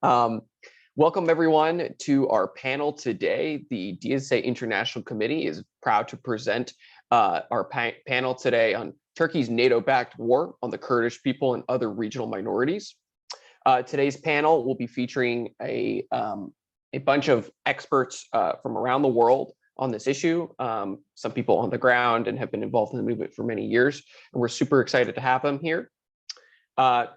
Um, Welcome everyone to our panel today. The DSA International Committee is proud to present our panel today on Turkey's NATO-backed war on the Kurdish people and other regional minorities. Today's panel will be featuring a bunch of experts from around the world on this issue, some people on the ground and have been involved in the movement for many years, and we're super excited to have them here.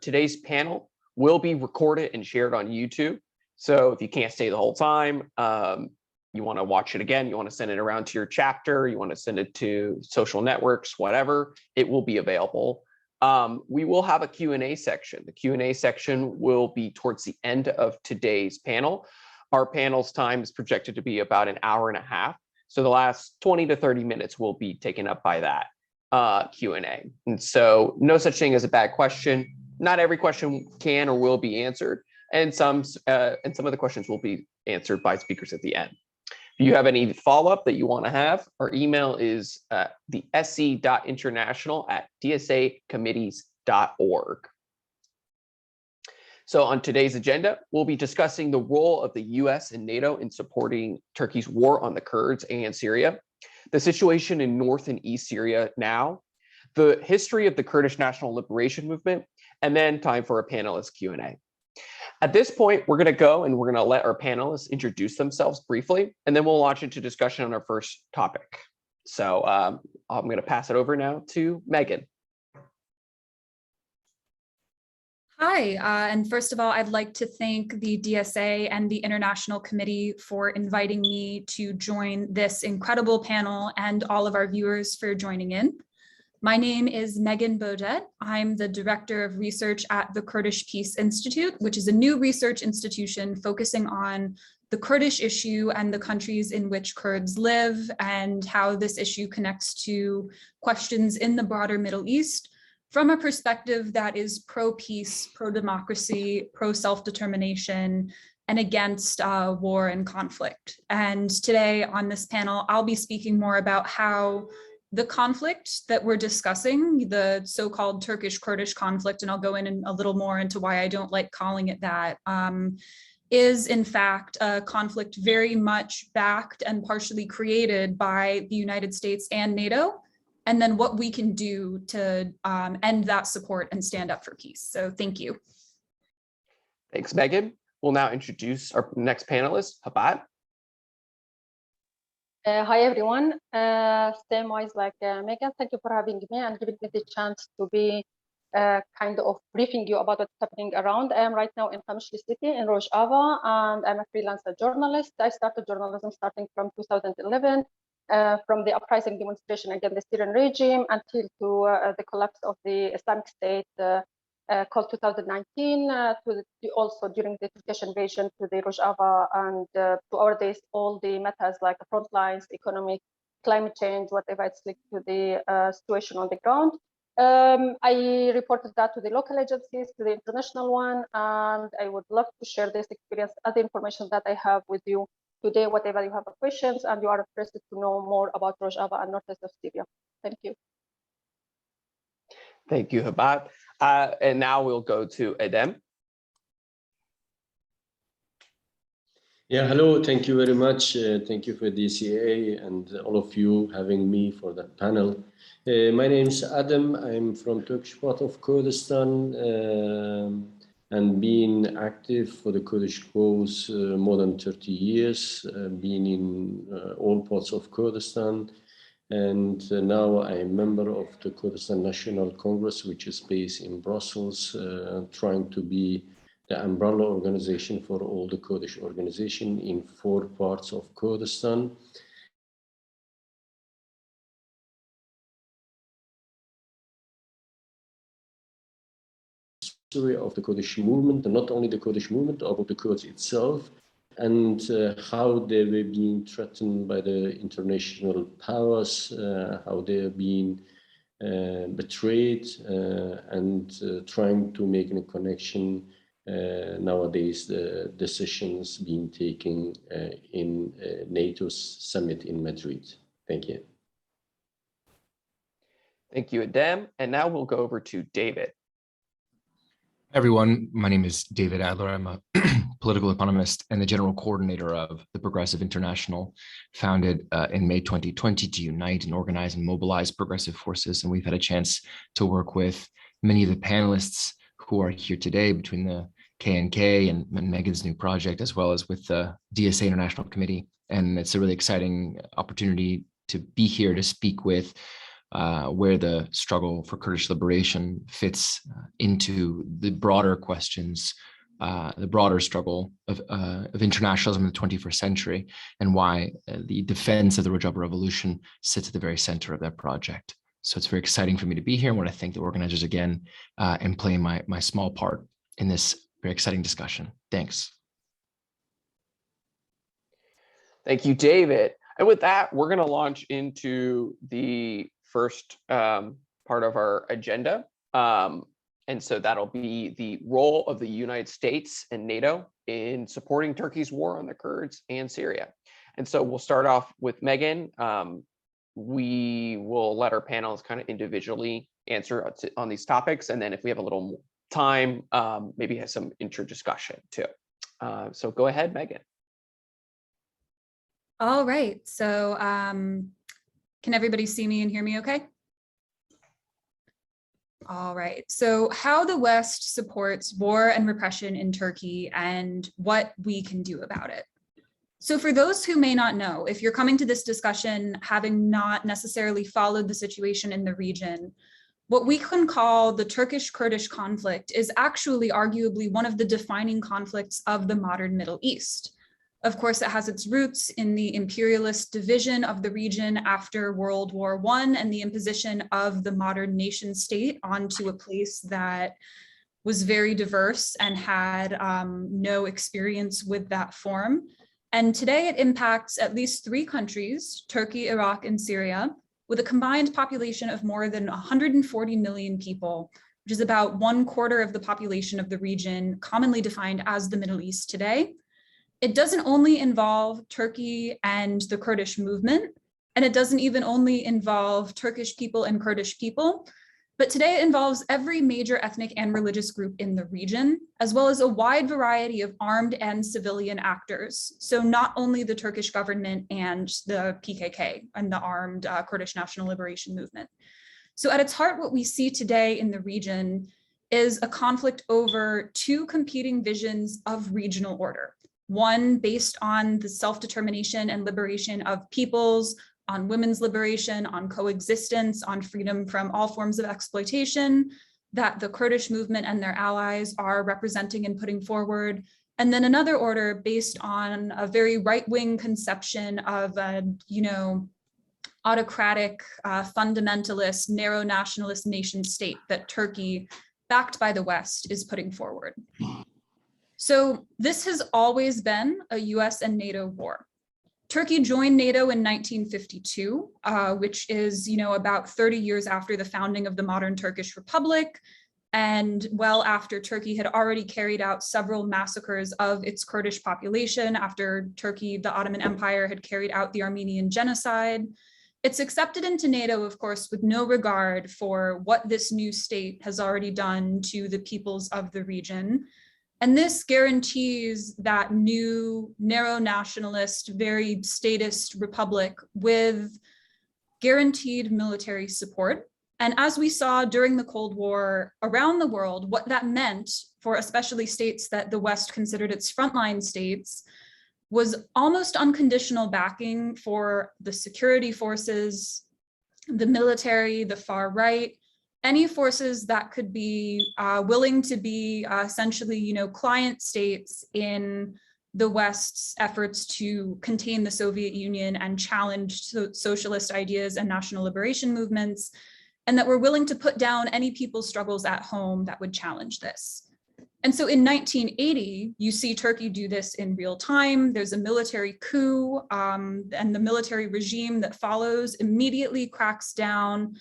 Today's panel will be recorded and shared on YouTube. So if you can't stay the whole time, you want to watch it again, you want to send it around to your chapter, you want to send it to social networks, whatever, it will be available. We will have a Q&A section. The Q&A section will be towards the end of today's panel. Our panel's time is projected to be about an hour and a half. So the last 20 to 30 minutes will be taken up by that Q&A. And so no such thing as a bad question. Not every question can or will be answered. And some of the questions will be answered by speakers at the end. If you have any follow-up that you want to have, our email is the sc.international@dsacommittees.org. So on today's agenda, we'll be discussing the role of the US and NATO in supporting Turkey's war on the Kurds and Syria, the situation in North and East Syria now, the history of the Kurdish National Liberation Movement, and then time for a panelist Q&A. At this point, we're going to go and we're going to let our panelists introduce themselves briefly, and then we'll launch into discussion on our first topic. So I'm going to pass it over now to Megan. Hi, and first of all, I'd like to thank the DSA and the International Committee for inviting me to join this incredible panel and all of our viewers for joining in. My name is Megan Baudet. I'm the Director of Research at the Kurdish Peace Institute, which is a new research institution focusing on the Kurdish issue and the countries in which Kurds live and how this issue connects to questions in the broader Middle East from a perspective that is pro-peace, pro-democracy, pro-self-determination, and against war and conflict. And today on this panel, I'll be speaking more about how the conflict that we're discussing, the so-called Turkish-Kurdish conflict, and I'll go in a little more into why I don't like calling it that, is in fact a conflict very much backed and partially created by the United States and NATO, and then what we can do to end that support and stand up for peace. So thank you. Thanks, Megan. We'll now introduce our next panelist, Habat. Hi, everyone. Same wise like Megan, thank you for having me and giving me the chance to be kind of briefing you about what's happening around. I am right now in Qamishli city in Rojava, and I'm a freelancer journalist. I started journalism starting from 2011, from the uprising demonstration against the Syrian regime until to the collapse of the Islamic State called 2019, also during the Turkish invasion to the Rojava, and to our days, all the matters like front lines, economic, climate change, whatever it's linked to the situation on the ground. I reported that to the local agencies, to the international one, and I would love to share this experience, other information that I have with you today, whatever you have questions and you are interested to know more about Rojava and northeast of Syria. Thank you. Thank you, Habat. And now we'll go to Edem. Yeah, hello. Thank you very much. Thank you for DCA and all of you having me for that panel. My name is Adam. I'm from Turkish part of Kurdistan and been active for the Kurdish cause more than 30 years, been in all parts of Kurdistan. And now I'm a member of the Kurdistan National Congress, which is based in Brussels, trying to be the umbrella organization for all the Kurdish organization in 4 parts of Kurdistan. History of the Kurdish movement, and not only the Kurdish movement, of the Kurds itself, and how they were being threatened by the international powers, how they are being betrayed, and trying to make a connection nowadays, the decisions being taken in NATO's summit in Madrid. Thank you. Thank you, Adem. And now we'll go over to David. Everyone, my name is David Adler. I'm a political economist and the general coordinator of the Progressive International, founded in May 2020 to unite and organize and mobilize progressive forces. And we've had a chance to work with many of the panelists who are here today between the KNK and Megan's new project, as well as with the DSA International Committee. And it's a really exciting opportunity to be here to speak with where the struggle for Kurdish liberation fits into the broader questions, the broader struggle of internationalism in the 21st century, and why the defense of the Rojava revolution sits at the very center of that project. So it's very exciting for me to be here. I want to thank the organizers again and play my small part in this very exciting discussion. Thanks. Thank you, David. And with that, we're going to launch into the first part of our agenda. And so that'll be the role of the United States and NATO in supporting Turkey's war on the Kurds and Syria. And so we'll start off with Megan. We will let our panelists kind of individually answer on these topics. And then if we have a little time, maybe have some intro discussion too. So go ahead, Megan. All right, so can everybody see me and hear me okay? All right, so how the West supports war and repression in Turkey and what we can do about it. So for those who may not know, if you're coming to this discussion having not necessarily followed the situation in the region, what we can call the Turkish-Kurdish conflict is actually arguably one of the defining conflicts of the modern Middle East. Of course, it has its roots in the imperialist division of the region after World War I and the imposition of the modern nation state onto a place that was very diverse and had no experience with that form. And today it impacts at least 3 countries, Turkey, Iraq, and Syria, with a combined population of more than 140 million people, which is about 1/4 of the population of the region, commonly defined as the Middle East today. It doesn't only involve Turkey and the Kurdish movement, and it doesn't even only involve Turkish people and Kurdish people, but today it involves every major ethnic and religious group in the region, as well as a wide variety of armed and civilian actors. So not only the Turkish government and the PKK and the armed Kurdish National Liberation Movement. So at its heart, what we see today in the region is a conflict over 2 competing visions of regional order. One based on the self-determination and liberation of peoples, on women's liberation, on coexistence, on freedom from all forms of exploitation that the Kurdish movement and their allies are representing and putting forward. And then another order based on a very right-wing conception of a, autocratic, fundamentalist, narrow nationalist nation state that Turkey, backed by the West, is putting forward. So this has always been a US and NATO war. Turkey joined NATO in 1952, which is, about 30 years after the founding of the modern Turkish Republic, and well after Turkey had already carried out several massacres of its Kurdish population after Turkey, the Ottoman Empire, had carried out the Armenian genocide. It's accepted into NATO, of course, with no regard for what this new state has already done to the peoples of the region. And this guarantees that new narrow nationalist, very statist republic with guaranteed military support. And as we saw during the Cold War around the world, what that meant for especially states that the West considered its frontline states was almost unconditional backing for the security forces, the military, the far right, any forces that could be willing to be essentially, client states in the West's efforts to contain the Soviet Union and challenge socialist ideas and national liberation movements, and that were willing to put down any people's struggles at home that would challenge this. And so in 1980, you see Turkey do this in real time. There's a military coup, and the military regime that follows immediately cracks down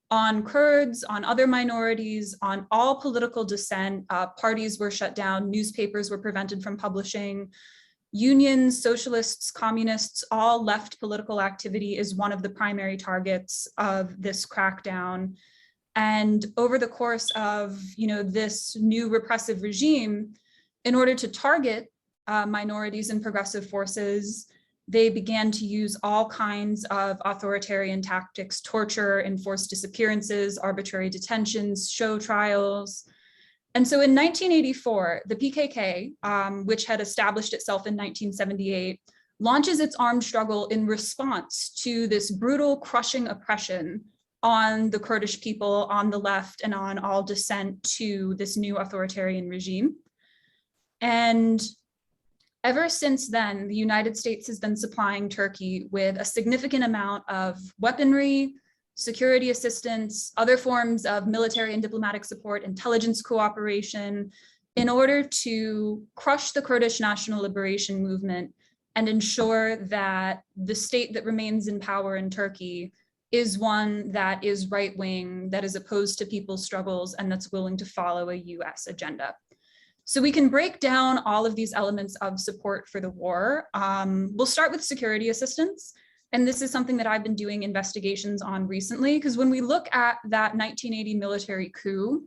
on Kurds, on other minorities, on all political dissent. Parties were shut down, newspapers were prevented from publishing. Unions, socialists, communists, all left political activity as one of the primary targets of this crackdown. And over the course of this new repressive regime, in order to target minorities and progressive forces, they began to use all kinds of authoritarian tactics, torture, enforced disappearances, arbitrary detentions, show trials. And so in 1984, the PKK, which had established itself in 1978, launches its armed struggle in response to this brutal, crushing oppression on the Kurdish people, on the left, and on all dissent to this new authoritarian regime. And ever since then, the United States has been supplying Turkey with a significant amount of weaponry, security assistance, other forms of military and diplomatic support, intelligence cooperation, in order to crush the Kurdish national liberation movement and ensure that the state that remains in power in Turkey is one that is right-wing, that is opposed to people's struggles, and that's willing to follow a US agenda. So we can break down all of these elements of support for the war. We'll start with security assistance. And this is something that I've been doing investigations on recently, because when we look at that 1980 military coup,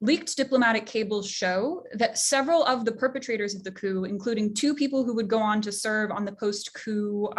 leaked diplomatic cables show that several of the perpetrators of the coup, including 2 people who would go on to serve on the post-coup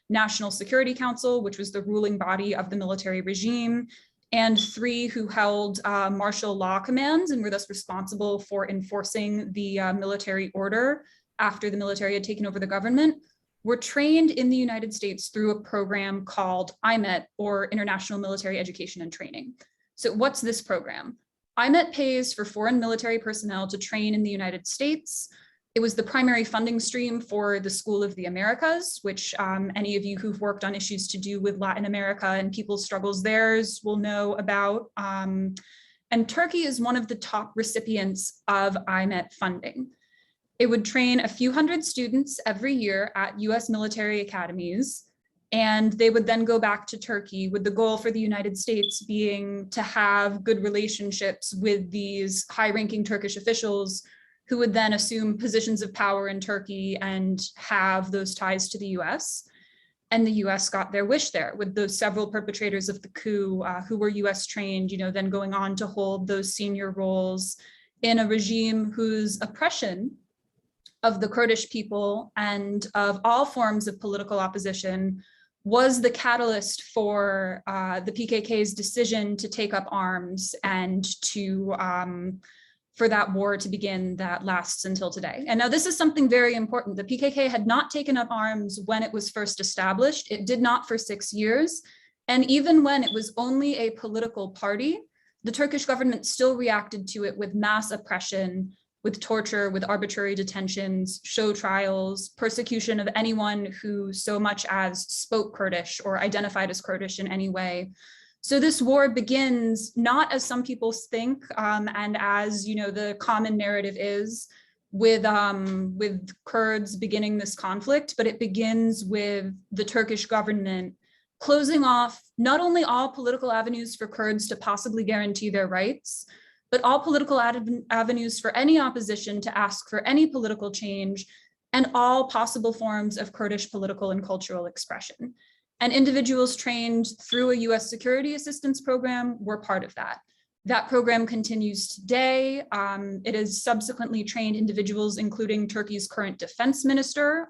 National Security Council, which was the ruling body of the military regime, and 3 who held martial law commands and were thus responsible for enforcing the military order after the military had taken over the government, were trained in the United States through a program called IMET, or International Military Education and Training. So what's this program? IMET pays for foreign military personnel to train in the United States. It was the primary funding stream for the School of the Americas, which any of you who've worked on issues to do with Latin America and people's struggles there will know about. And Turkey is one of the top recipients of IMET funding. It would train a few hundred students every year at US military academies, and they would then go back to Turkey, with the goal for the United States being to have good relationships with these high-ranking Turkish officials who would then assume positions of power in Turkey and have those ties to the US. And the US got their wish there, with those several perpetrators of the coup who were US trained, then going on to hold those senior roles in a regime whose oppression of the Kurdish people and of all forms of political opposition was the catalyst for the PKK's decision to take up arms and to for that war to begin that lasts until today. And now this is something very important. The PKK had not taken up arms when it was first established. It did not for 6 years. And even when it was only a political party, the Turkish government still reacted to it with mass oppression, with torture, with arbitrary detentions, show trials, persecution of anyone who so much as spoke Kurdish or identified as Kurdish in any way. So this war begins not as some people think, and as the common narrative is, with Kurds beginning this conflict, but it begins with the Turkish government closing off not only all political avenues for Kurds to possibly guarantee their rights, but all political avenues for any opposition to ask for any political change, and all possible forms of Kurdish political and cultural expression. And individuals trained through a US security assistance program were part of that. That program continues today. It has subsequently trained individuals, including Turkey's current defense minister,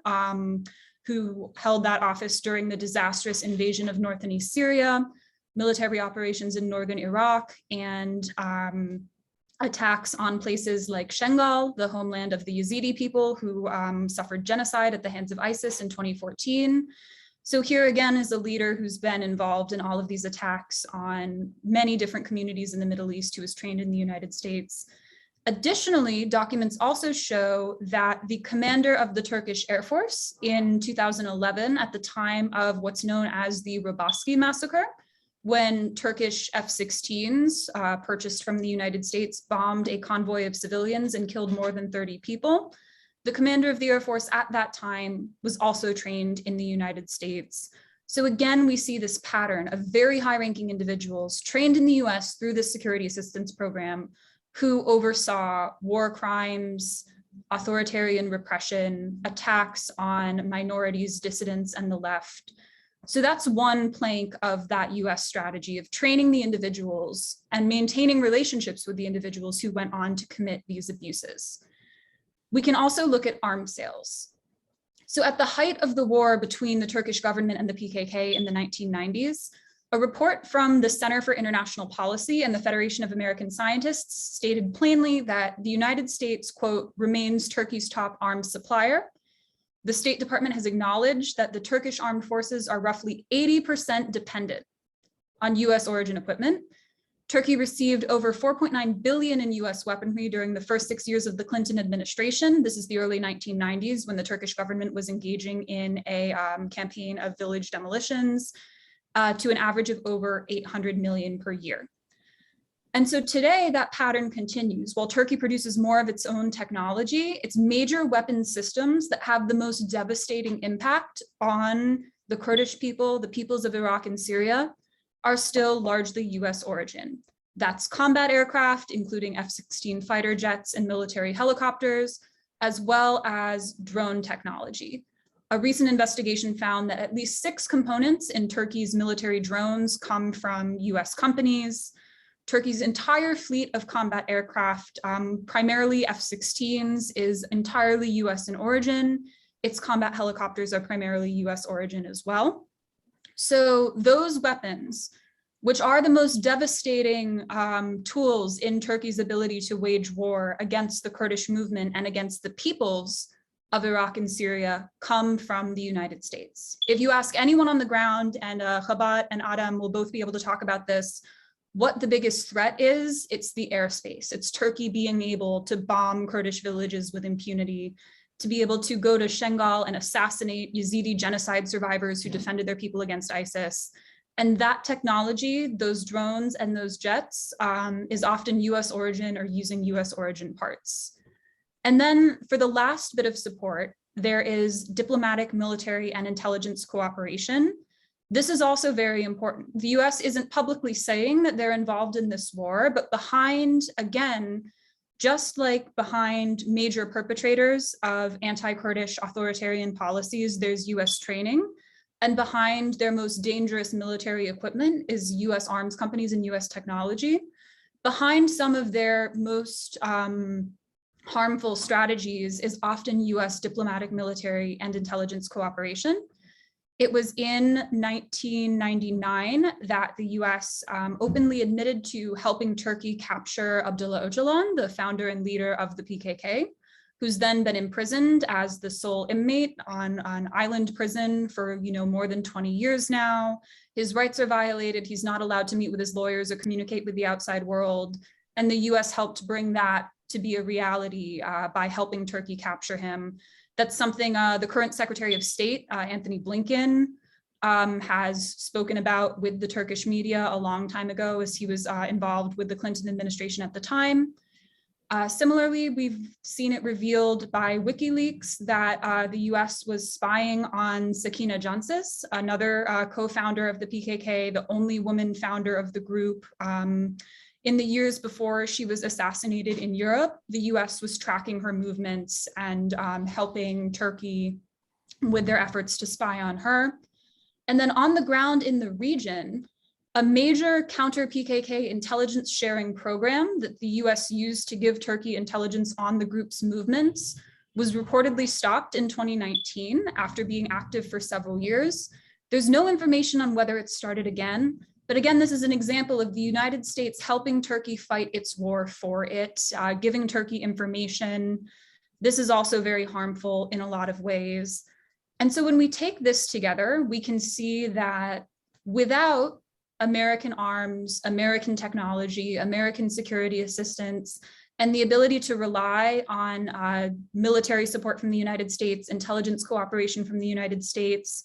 who held that office during the disastrous invasion of North and East Syria, military operations in northern Iraq, and attacks on places like Shengal, the homeland of the Yazidi people who suffered genocide at the hands of ISIS in 2014. So here again is a leader who's been involved in all of these attacks on many different communities in the Middle East, who was trained in the United States. Additionally, documents also show that the commander of the Turkish Air Force in 2011, at the time of what's known as the Roboski massacre, when Turkish F-16s purchased from the United States bombed a convoy of civilians and killed more than 30 people, the commander of the Air Force at that time was also trained in the United States. So again, we see this pattern of very high-ranking individuals trained in the US through the security assistance program who oversaw war crimes, authoritarian repression, attacks on minorities, dissidents, and the left. So that's one plank of that US strategy of training the individuals and maintaining relationships with the individuals who went on to commit these abuses. We can also look at arms sales. So at the height of the war between the Turkish government and the PKK in the 1990s, a report from the Center for International Policy and the Federation of American Scientists stated plainly that the United States, quote, remains Turkey's top arms supplier. The State Department has acknowledged that the Turkish armed forces are roughly 80% dependent on US origin equipment. Turkey received over 4.9 billion in US weaponry during the first 6 years of the Clinton administration. This is the early 1990s when the Turkish government was engaging in a campaign of village demolitions to an average of over 800 million per year. And so today that pattern continues. While Turkey produces more of its own technology, its major weapon systems that have the most devastating impact on the Kurdish people, the peoples of Iraq and Syria, are still largely US origin. That's combat aircraft, including F-16 fighter jets and military helicopters, as well as drone technology. A recent investigation found that at least 6 components in Turkey's military drones come from US companies. Turkey's entire fleet of combat aircraft, primarily F-16s, is entirely US in origin. Its combat helicopters are primarily US origin as well. So those weapons, which are the most devastating tools in Turkey's ability to wage war against the Kurdish movement and against the peoples of Iraq and Syria, come from the United States. If you ask anyone on the ground, and Khabat and Adam will both be able to talk about this, what the biggest threat is, it's the airspace. It's Turkey being able to bomb Kurdish villages with impunity, to be able to go to Shengal and assassinate Yazidi genocide survivors who defended their people against ISIS. And that technology, those drones and those jets, is often US origin or using US origin parts. And then for the last bit of support, there is diplomatic, military, and intelligence cooperation. This is also very important. The US isn't publicly saying that they're involved in this war, but behind, again, just like behind major perpetrators of anti-Kurdish authoritarian policies, there's US training. And behind their most dangerous military equipment is US arms companies and US technology. Behind some of their most harmful strategies is often US diplomatic, military, and intelligence cooperation. It was in 1999 that the US openly admitted to helping Turkey capture Abdullah Öcalan, the founder and leader of the PKK, who's then been imprisoned as the sole inmate on an island prison for more than 20 years now. His rights are violated. He's not allowed to meet with his lawyers or communicate with the outside world. And the US helped bring that to be a reality by helping Turkey capture him. That's something the current Secretary of State, Antony Blinken, has spoken about with the Turkish media a long time ago as he was involved with the Clinton administration at the time. Similarly, we've seen it revealed by WikiLeaks that the US was spying on Sakina Jansis, another co-founder of the PKK, the only woman founder of the group. In the years before she was assassinated in Europe, the US was tracking her movements and helping Turkey with their efforts to spy on her. And then on the ground in the region, a major counter-PKK intelligence sharing program that the US used to give Turkey intelligence on the group's movements was reportedly stopped in 2019 after being active for several years. There's no information on whether it started again. But again, this is an example of the United States helping Turkey fight its war for it, giving Turkey information. This is also very harmful in a lot of ways. And so when we take this together, we can see that without American arms, American technology, American security assistance, and the ability to rely on military support from the United States, intelligence cooperation from the United States,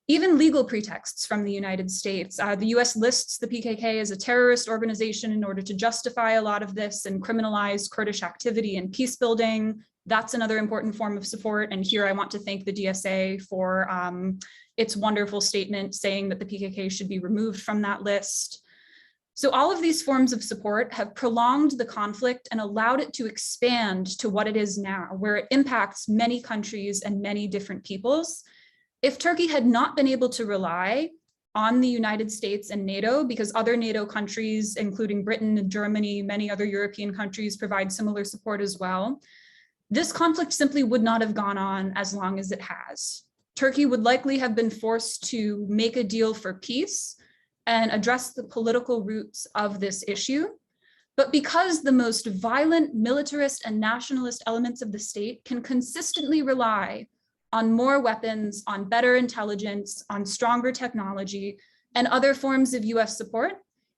even legal pretexts from the United States. The US lists the PKK as a terrorist organization in order to justify a lot of this and criminalize Kurdish activity and peace building. That's another important form of support. And here I want to thank the DSA for its wonderful statement saying that the PKK should be removed from that list. So all of these forms of support have prolonged the conflict and allowed it to expand to what it is now, where it impacts many countries and many different peoples. If Turkey had not been able to rely on the United States and NATO, because other NATO countries, including Britain and Germany, many other European countries provide similar support as well, this conflict simply would not have gone on as long as it has. Turkey would likely have been forced to make a deal for peace and address the political roots of this issue. But because the most violent militarist and nationalist elements of the state can consistently rely on more weapons, on better intelligence, on stronger technology, and other forms of US support,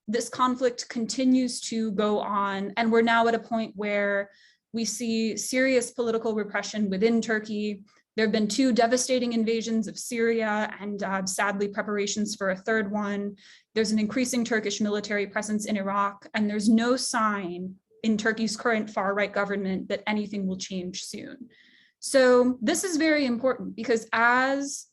this conflict continues to go on. And we're now at a point where we see serious political repression within Turkey. There have been 2 devastating invasions of Syria and sadly preparations for a third one. There's an increasing Turkish military presence in Iraq, and there's no sign in Turkey's current far-right government that anything will change soon. So this is very important because as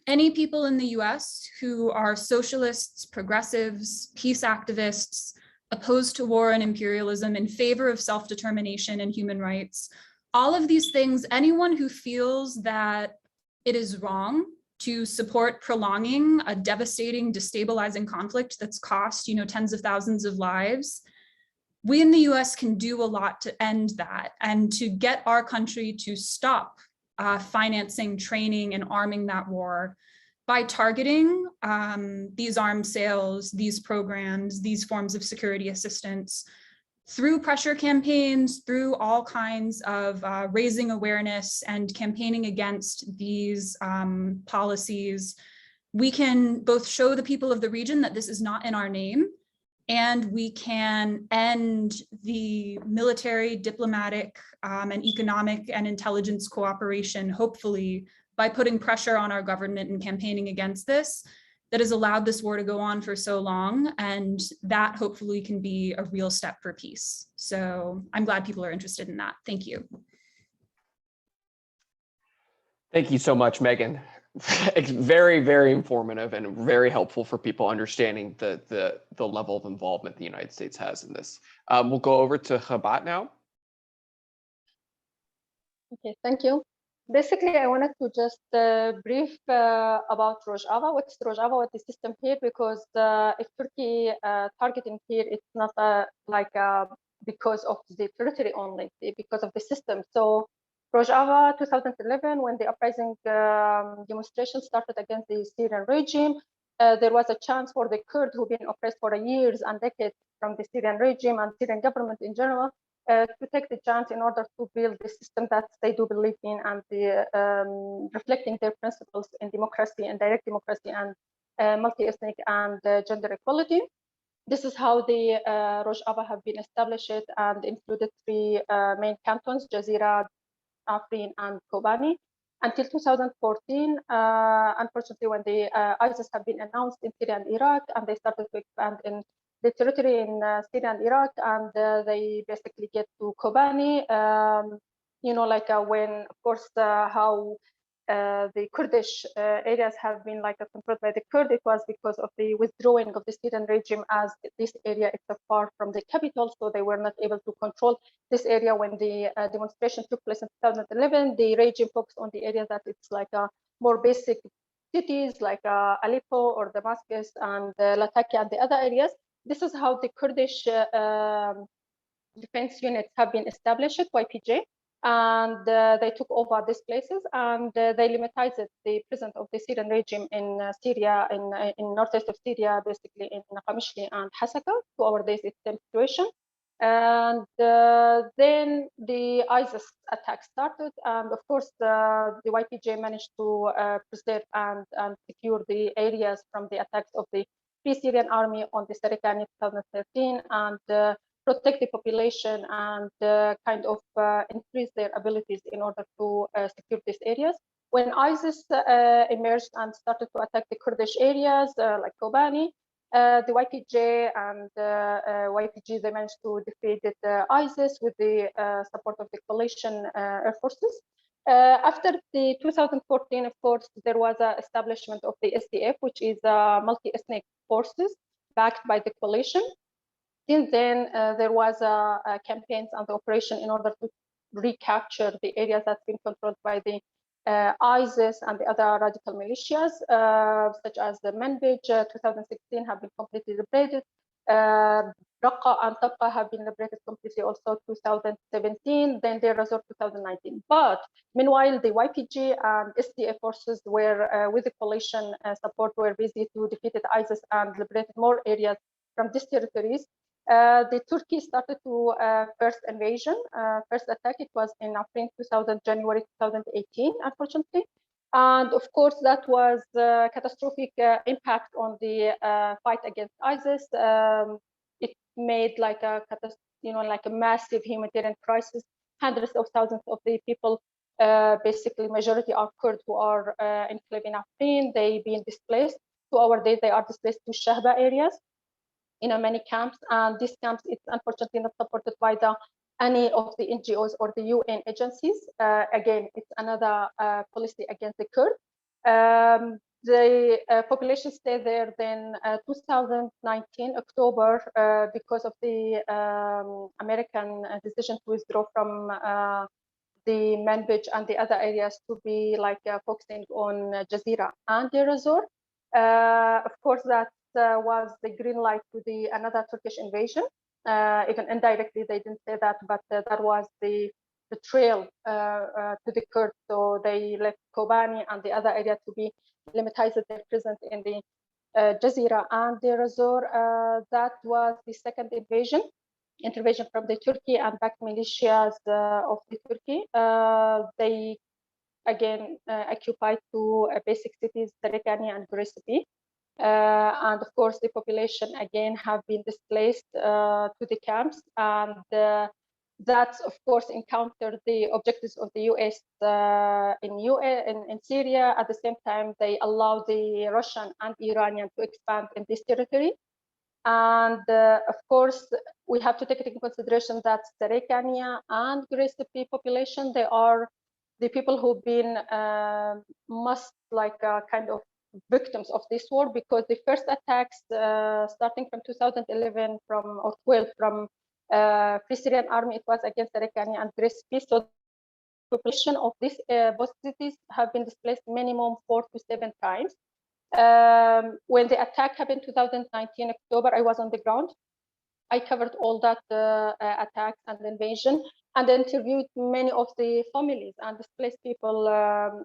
any people in the US who are socialists, progressives, peace activists, opposed to war and imperialism, in favor of self-determination and human rights, all of these things, anyone who feels that it is wrong to support prolonging a devastating, destabilizing conflict that's cost, tens of thousands of lives, we in the US can do a lot to end that and to get our country to stop financing, training, and arming that war by targeting these arms sales, these programs, these forms of security assistance, through pressure campaigns, through all kinds of raising awareness and campaigning against these policies. We can both show the people of the region that this is not in our name, and we can end the military, diplomatic, and economic and intelligence cooperation, hopefully, by putting pressure on our government and campaigning against this, that has allowed this war to go on for so long, and that hopefully can be a real step for peace. So I'm glad people are interested in that. Thank you. Thank you so much, Megan. It's very, very informative and very helpful for people understanding the level of involvement the United States has in this. We'll go over to Chabat now. Okay, thank you. Basically, I wanted to just brief about Rojava. What's Rojava? What the system here? Because if Turkey targeting here, it's not because of the territory only, because of the system. So Rojava, 2011, when the uprising demonstration started against the Syrian regime, there was a chance for the Kurds who've been oppressed for years and decades from the Syrian regime and Syrian government in general, to take the chance in order to build the system that they do believe in and reflecting their principles in democracy and direct democracy and multi-ethnic and gender equality. This is how the Rojava have been established and included 3 main cantons, Jazeera, Afrin, and Kobani. Until 2014, unfortunately, when the ISIS have been announced in Syria and Iraq, and they started to expand in the territory in Syria and Iraq, and they basically get to Kobani, when, of course, how the Kurdish areas have been controlled by the Kurds, it was because of the withdrawing of the Syrian regime, as this area is far from the capital, so they were not able to control this area. When the demonstration took place in 2011, the regime focused on the area that it's more basic cities like Aleppo or Damascus and Latakia and the other areas. This is how the Kurdish defense units have been established, YPJ, and they took over these places, and they limited the presence of the Syrian regime in Syria, in northeast of Syria, basically in Qamishli and Hasaka. To our days, it's the same situation. And then the ISIS attack started, and of course the YPJ managed to preserve and secure the areas from the attacks of the Free Syrian Army on the Sarika in 2013, and protect the population and increase their abilities in order to secure these areas. When ISIS emerged and started to attack the Kurdish areas like Kobani, the YPJ and YPG, they managed to defeat ISIS with the support of the coalition air forces. After the 2014, of course, there was an establishment of the SDF, which is multi-ethnic forces backed by the coalition. Since then, there was campaigns and the operation in order to recapture the areas that's been controlled by the ISIS and the other radical militias, such as the Manbij, 2016 have been completely liberated. Raqqa and Tabqa have been liberated completely also 2017, then Deir ez-Zor 2019. But meanwhile, the YPG and SDF forces were, with the coalition support, were busy to defeat ISIS and liberated more areas from these territories. The Turkey started to first invasion, first attack. It was in January 2018, unfortunately. And of course, that was a catastrophic impact on the fight against ISIS. It made like a massive humanitarian crisis. Hundreds of thousands of the people, basically majority are Kurds who are enclave in Afrin. They've been displaced. To our day, they are displaced to Shahba areas in many camps. And these camps, it's unfortunately not supported by any of the NGOs or the UN agencies. Again, it's another policy against the Kurds. The population stayed there then 2019 October because of the American decision to withdraw from the Manbij and the other areas to be like focusing on Jazeera and Deir ez-Zor. Of course, that was the green light to the another Turkish invasion. Even indirectly, they didn't say that, but that was the trail to the Kurds. So they left Kobani and the other area to be limited their presence in the Jazeera and Deir ez-Zor. That was the second intervention from the Turkey and backed militias of the Turkey. They again occupied two basic cities, Tarekani and Grespi. And of course, the population again have been displaced to the camps, and that of course encountered the objectives of the US in Syria. At the same time, they allowed the Russian and Iranian to expand in this territory. And of course, we have to take into consideration that Tarekania and Grespi population, they are the people who've been most like kind of victims of this war, because the first attacks starting from 2011 or 12 from Free Syrian Army, it was against Tarekani and Grespi. So the population of these both cities have been displaced minimum 4 to 7 times. When the attack happened 2019 October, I was on the ground. I covered all that attacks and invasion, and interviewed many of the families and displaced people,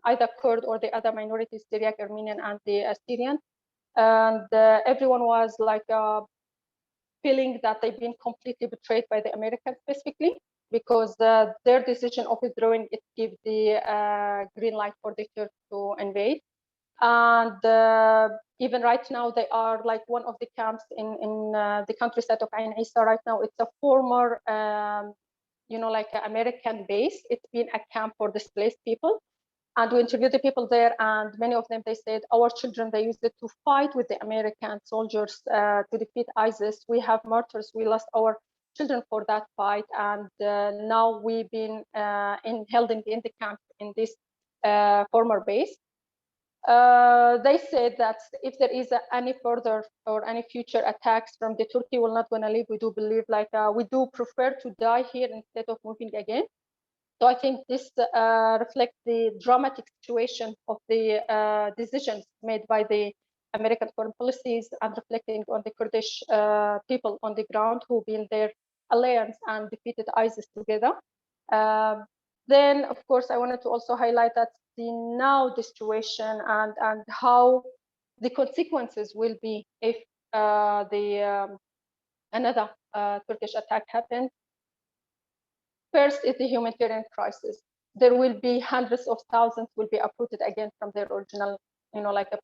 either Kurd or the other minorities, Syriac, Armenian, and the Syrian. And everyone was like feeling that they've been completely betrayed by the Americans, specifically because their decision of withdrawing, it gave the green light for the Turks to invade. And even right now, they are like one of the camps in the countryside of Ain Isa. Right now, it's a former, like an American base. It's been a camp for displaced people. And we interviewed the people there, and many of them, they said, our children, they used it to fight with the American soldiers to defeat ISIS. We have martyrs. We lost our children for that fight. And now we've been held in the camp in this former base. They said that if there is any further or any future attacks from the Turkey, we're not going to leave. We do believe, like, we do prefer to die here instead of moving again. So I think this reflects the dramatic situation of the decisions made by the American foreign policies, and reflecting on the Kurdish people on the ground who've been their alliance and defeated ISIS together. Then, of course, I wanted to also highlight that the situation and how the consequences will be if another Turkish attack happens. First is the humanitarian crisis. There will be hundreds of thousands will be uprooted again from their original,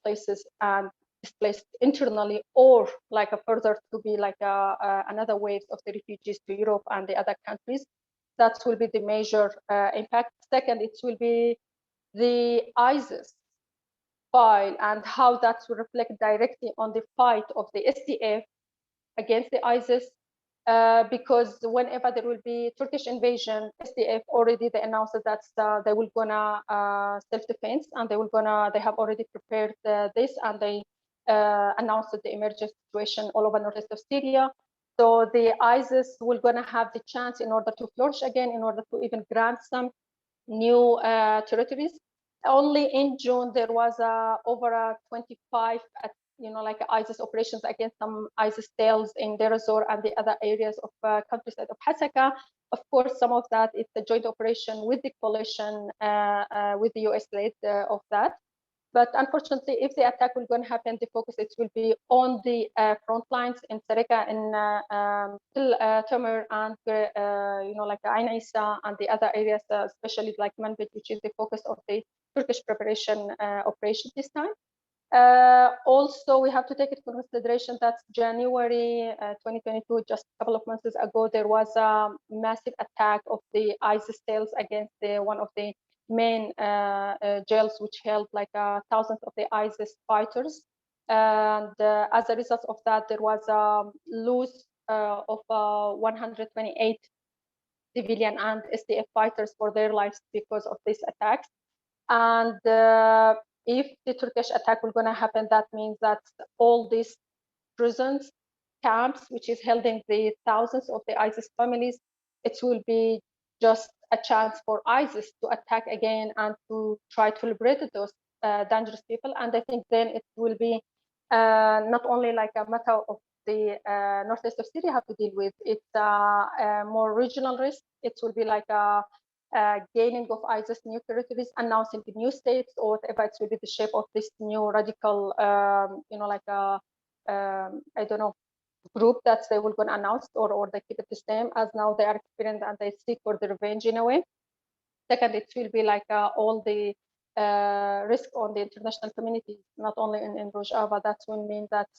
places and displaced internally, or like a further to be like another wave of the refugees to Europe and the other countries. That will be the major impact. Second, it will be the ISIS file and how that will reflect directly on the fight of the SDF against the ISIS. Because whenever there will be Turkish invasion, SDF already they announced that they will gonna self-defense, and they have already prepared this, and they announced the emergency situation all over northeast of Syria. So the ISIS will gonna have the chance in order to flourish again, in order to even grant some new territories. Only in June there was over 25 like ISIS operations against some ISIS cells in Deir ez-Zor and the other areas of countryside of Hasaka. Of course, some of that is a joint operation with the coalition, with the US led of that. But unfortunately, if the attack will going to happen, the focus it will be on the front lines in Sarika, in Tel Tamer, and like Ain Isa and the other areas, especially like Manbij, which is the focus of the Turkish preparation operation this time. Also, we have to take into consideration that January 2022, just a couple of months ago, there was a massive attack of the ISIS cells against one of the main jails, which held like thousands of the ISIS fighters. And as a result of that, there was a loss of 128 civilian and SDF fighters for their lives because of these attacks. And if the Turkish attack will going to happen, that means that all these prisons, camps, which is holding the thousands of the ISIS families, it will be just a chance for ISIS to attack again and to try to liberate those dangerous people. And I think then it will be not only like a matter of the northeast of Syria have to deal with, it's a more regional risk. It will be like a gaining of ISIS new territories, announcing the new states, or whatever it will be the shape of this new radical, like a, I don't know, group that they will going to announce, or they keep it the same as now they are experienced and they seek for the revenge in a way. Second, it will be like all the risk on the international community, not only in Rojava. That will mean that,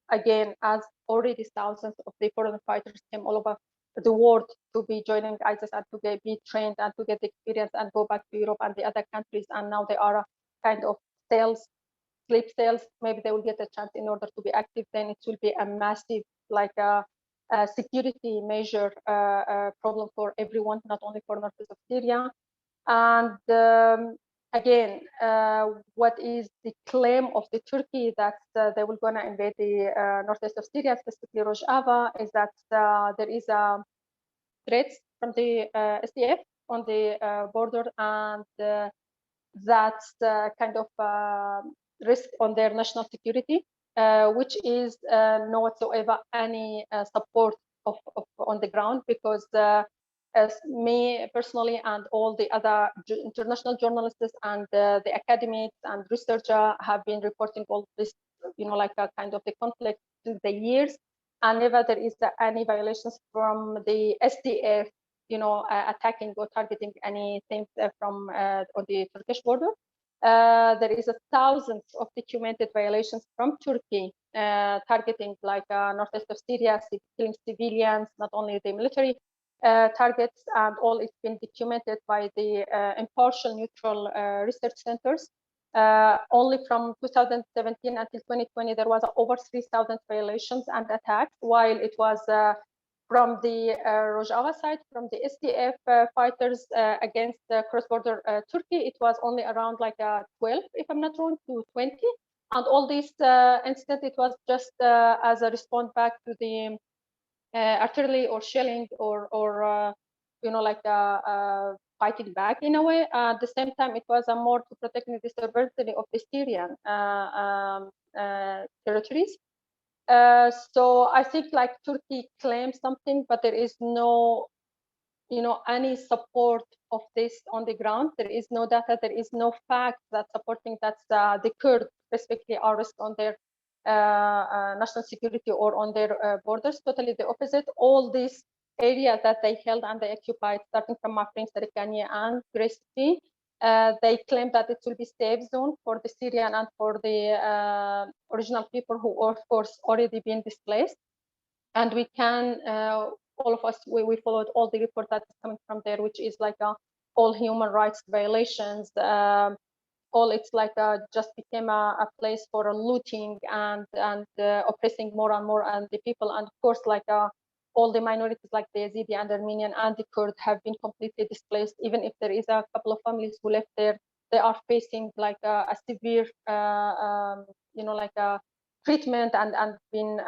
again, as already thousands of the foreign fighters came all over the world to be joining ISIS and to be trained and to get the experience and go back to Europe and the other countries. And now they are kind of cells, sleep cells. Maybe they will get a chance in order to be active. Then it will be a massive, like a security measure problem for everyone, not only for northeast of Syria. And again, what is the claim of the Turkey that they will going to invade the northeast of Syria, specifically Rojava, is that there is a threats from the SDF on the border, and that's kind of risk on their national security, which is no whatsoever any support of on the ground, because as me personally and all the other international journalists and the academics and researchers have been reporting all this, like a kind of the conflict through the years, and never there is any violations from the SDF, attacking or targeting anything from on the Turkish border. There is thousands of documented violations from Turkey targeting like northeast of Syria, killing civilians, not only the military targets, and all it's been documented by the impartial neutral research centers. Only from 2017 until 2020, there was over 3,000 violations and attacks, while it was from the Rojava side, from the SDF fighters against cross-border Turkey, it was only around like 12, if I'm not wrong, to 20. And all these incidents, it was just as a response back to the artillery or shelling or like fighting back in a way. At the same time, it was more to protect the sovereignty of the Syrian territories. So I think like Turkey claims something, but there is no, any support of this on the ground. There is no data. There is no fact that supporting that the Kurds specifically are risk on their national security or on their borders. Totally the opposite. All these areas that they held and they occupied, starting from Afrin, Sarikania, and Gresti, they claim that it will be safe zone for the Syrian and for the original people who are, of course, already been displaced. And we can, all of us, we followed all the reports that is coming from there, which is like all human rights violations. All it's like just became a place for looting and oppressing more and more and the people. And of course, like all the minorities like the Yazidi and Armenian and the Kurd have been completely displaced. Even if there is a couple of families who left there, they are facing like a severe, like a treatment and been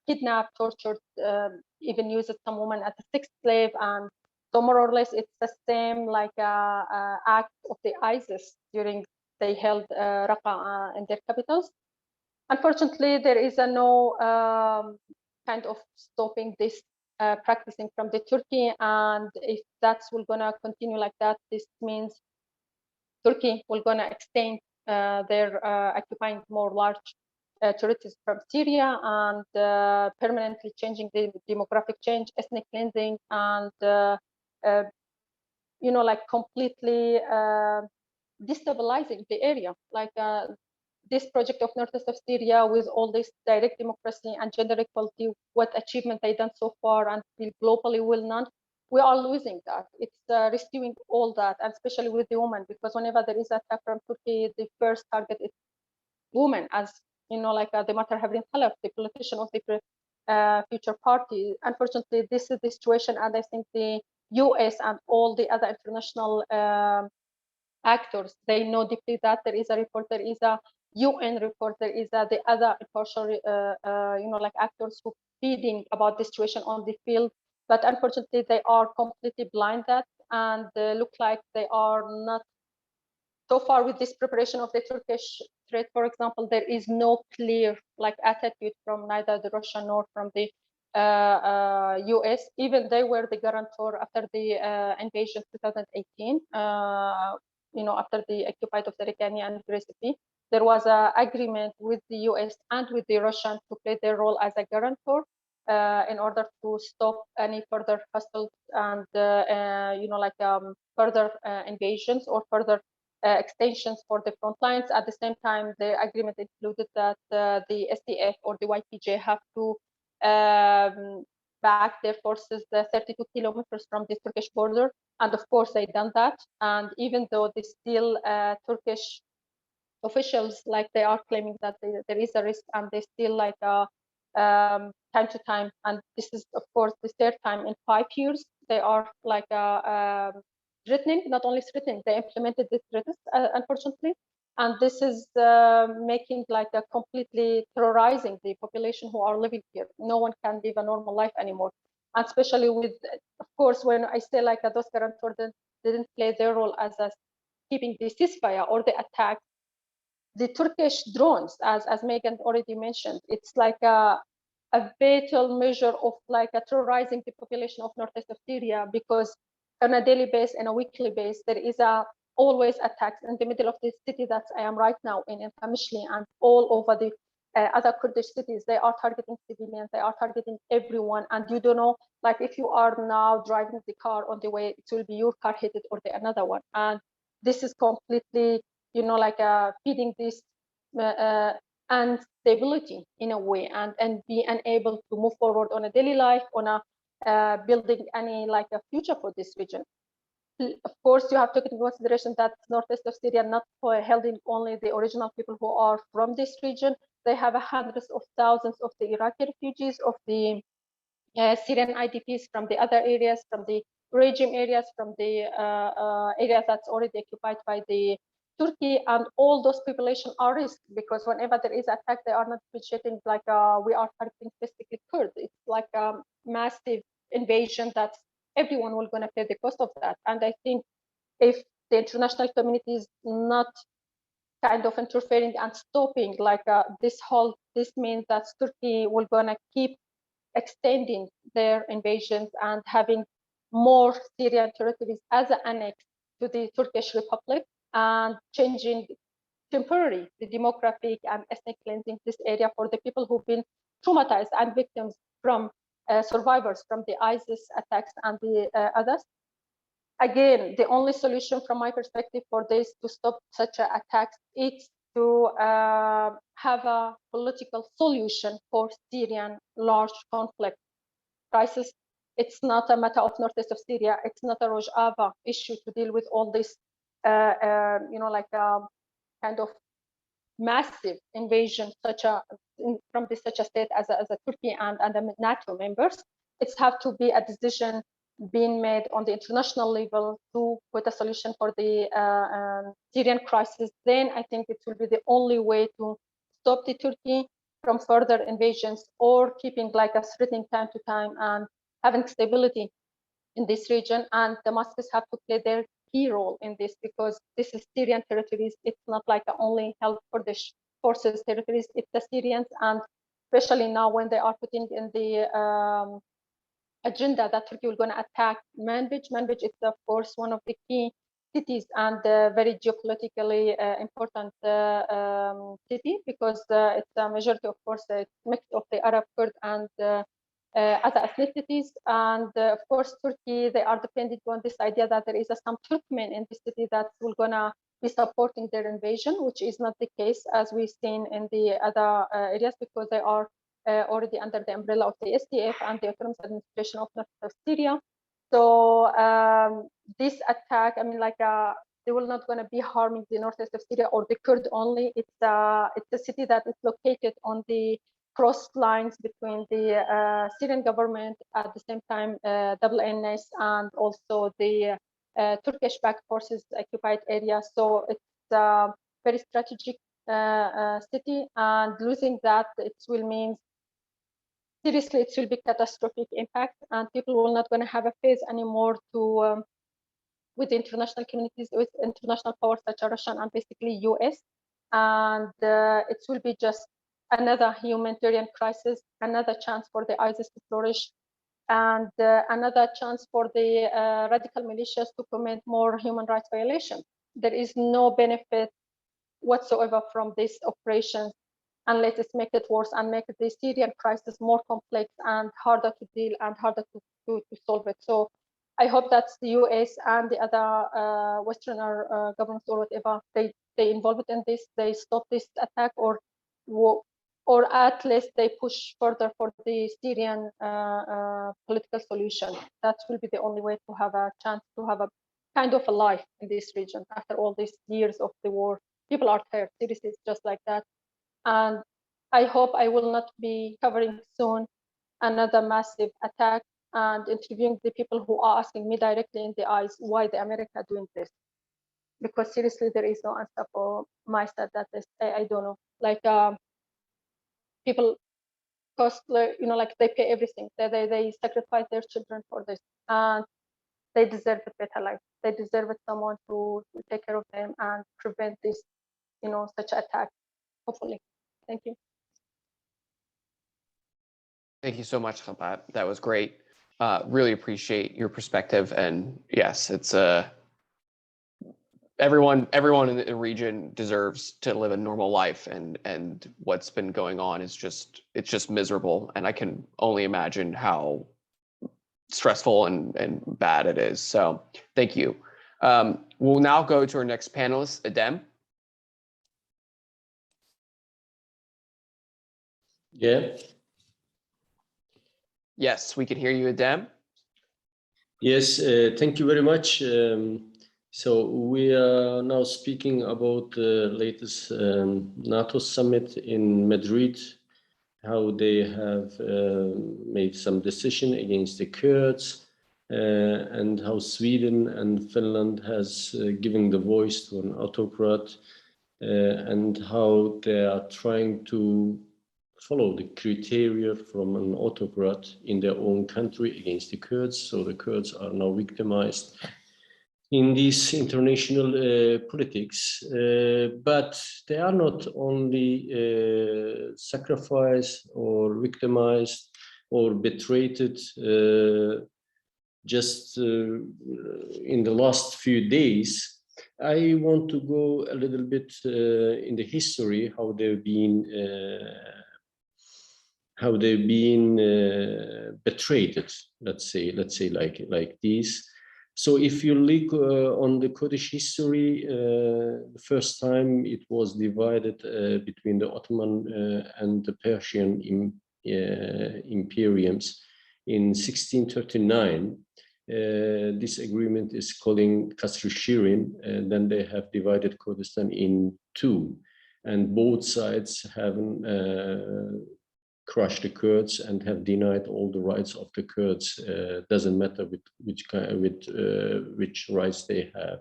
kidnapped, tortured, even used some women as a sex slave. And so more or less, it's the same like act of the ISIS during they held Raqqa in their capitals. Unfortunately, there is no kind of stopping this practicing from the Turkey, and if that's will gonna continue like that, this means Turkey will gonna extend their occupying more large territories from Syria and permanently changing the demographic change, ethnic cleansing, and like completely destabilizing the area. Like this project of Northeast of Syria with all this direct democracy and gender equality, what achievement they done so far and feel globally will none, we are losing that. It's rescuing all that, and especially with the women, because whenever there is attack from Turkey, the first target is women, as like the Matar Havrin Khalaf, the politician of the future party. Unfortunately, this is the situation, and I think the US and all the other international actors, they know deeply that there is a report, there is a UN report, there is the other impartial, like actors who feeding about the situation on the field. But unfortunately, they are completely blind that, and look like they are not. So far with this preparation of the Turkish threat, for example, there is no clear like attitude from neither the Russian nor from the US. Even they were the guarantor after the invasion 2018. After the occupied of the Raqqa and Recipe, there was an agreement with the US and with the Russian to play their role as a guarantor in order to stop any further hostile and further invasions or further extensions for the front lines. At the same time, the agreement included that the SDF or the YPJ have to back their forces 32 kilometers from the Turkish border. And of course, they done that. And even though the still Turkish officials, like they are claiming that there is a risk, and they still like time to time, and this is of course the third time in 5 years, they are like threatening, not only threatening, they implemented these threats, unfortunately. And this is making like a completely terrorizing the population who are living here. No one can live a normal life anymore. And especially with, of course, when I say like those guarantors didn't play their role as keeping the ceasefire or the attack, the Turkish drones, as Megan already mentioned, it's like a vital measure of like terrorizing the population of northeast of Syria, because on a daily basis and a weekly basis, there is always attacks in the middle of the city that I am right now in Qamishli, and all over the other Kurdish cities. They are targeting civilians, they are targeting everyone, and you don't know, like if you are now driving the car on the way, it will be your car hit it or the another one. And this is completely, like feeding this instability in a way, and be unable to move forward on a daily life, on a building any like a future for this region. Of course, you have to take into consideration that northeast of Syria not holding only the original people who are from this region. They have hundreds of thousands of the Iraqi refugees, of the Syrian IDPs from the other areas, from the regime areas, from the areas that's already occupied by the Turkey, and all those population are risk, because whenever there is attack, they are not appreciating like we are targeting specifically Kurds. It's like a massive invasion that everyone will gonna pay the cost of that. And I think if the international community is not kind of interfering and stopping like this means that Turkey will gonna keep extending their invasions and having more Syrian territories as an annex to the Turkish Republic, and changing temporarily the demographic and ethnic cleansing this area for the people who've been traumatized and victims from survivors from the ISIS attacks and the others. Again, the only solution from my perspective for this to stop such attacks is to have a political solution for Syrian large conflict crisis. It's not a matter of northeast of Syria. It's not a Rojava issue to deal with all this, kind of massive invasion from such a state as a Turkey and the NATO members. It's have to be a decision being made on the international level to put a solution for the Syrian crisis. Then I think it will be the only way to stop the Turkey from further invasions, or keeping like a threatening time to time and having stability in this region. And Damascus have to play their key role in this, because this is Syrian territories. It's not like only held Kurdish forces territories, it's the Syrians, and especially now when they are putting in the agenda that Turkey will going to attack Manbij. Manbij is, of course, one of the key cities and very geopolitically important city, because it's a majority, of course, a mix of the Arab, Kurd, and other ethnicities. And of course, Turkey, they are depending on this idea that there is some Turkmen in the city that will gonna be supporting their invasion, which is not the case as we've seen in the other areas, because they are already under the umbrella of the SDF and the Autonomous Administration of North of Syria. So this attack, I mean, like they will not going to be harming the northeast of Syria or the Kurd only. It's a city that is located on the cross lines between the Syrian government, at the same time WNS, and also the Turkish-backed forces occupied area. So it's a very strategic city, and losing that, it will mean seriously, it will be catastrophic impact, and people will not going to have a face anymore to with international communities, with international powers such as Russia and basically US, and it will be just another humanitarian crisis, another chance for the ISIS to flourish, and another chance for the radical militias to commit more human rights violations. There is no benefit whatsoever from these operations, unless it make it worse and make the Syrian crisis more complex and harder to deal and harder to solve it. So I hope that the US and the other Westerner governments or whatever, they involved in this, they stop this attack, or at least they push further for the Syrian political solution. That will be the only way to have a chance to have a kind of a life in this region after all these years of the war. People are tired, seriously, it's just like that. And I hope I will not be covering soon another massive attack and interviewing the people who are asking me directly in the eyes why the America doing this. Because seriously, there is no answer for my side. That is, I don't know. Like people cost, you know, like they pay everything. They sacrifice their children for this, and they deserve a better life. They deserve someone to take care of them and prevent this, you know, such attack. Hopefully. Thank you. Thank you so much, Khabat. That was great. Really appreciate your perspective. And yes, it's everyone in the region deserves to live a normal life, and what's been going on is it's just miserable. And I can only imagine how stressful and bad it is. So thank you. We'll now go to our next panelist, Adem. Yeah. Yes, we can hear you, Adem. Yes, thank you very much. So we are now speaking about the latest NATO summit in Madrid, how they have made some decision against the Kurds, and how Sweden and Finland has given the voice to an autocrat, and how they are trying to follow the criteria from an autocrat in their own country against the Kurds. So the Kurds are now victimized in these international politics, but they are not only sacrificed or victimized or betrayed just in the last few days. I want to go a little bit in the history, how they've been betrayed. Let's say like this. So if you look on the Kurdish history, the first time it was divided between the Ottoman and the Persian imperiums in 1639. This agreement is calling Kasr-Shirin, and then they have divided Kurdistan in two, and both sides have crushed the Kurds and have denied all the rights of the Kurds. Doesn't matter which rights they have.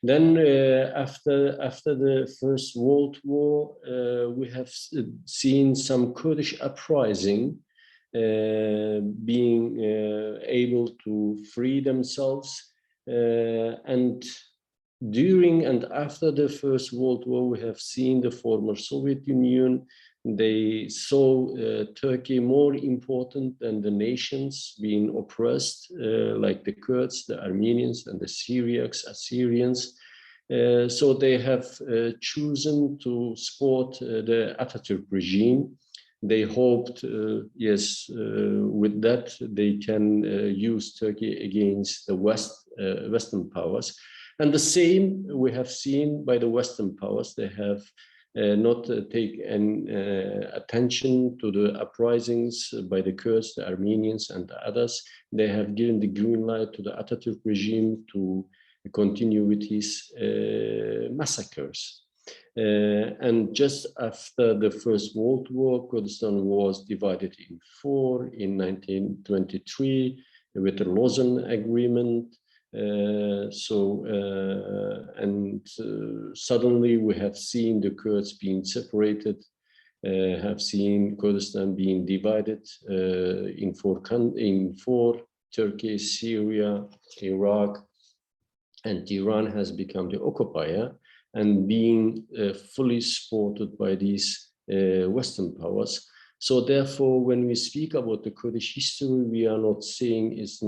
Then after the First World War, we have seen some Kurdish uprising being able to free themselves, and during and after the First World War, we have seen the former Soviet Union. They saw Turkey more important than the nations being oppressed, like the Kurds, the Armenians, and the Syriacs, Assyrians. So they have chosen to support the Atatürk regime. They hoped, yes, with that they can use Turkey against the Western powers. And the same we have seen by the Western powers. They have not taken attention to the uprisings by the Kurds, the Armenians, and the others. They have given the green light to the Atatürk regime to continue with his massacres. And just after the First World War, Kurdistan was divided in four in 1923 with the Lausanne Agreement. Suddenly we have seen the Kurds being separated, have seen Kurdistan being divided in four, Turkey, Syria, Iraq, and Iran has become the occupier and being fully supported by these Western powers. So therefore, when we speak about the Kurdish history, we are not saying it's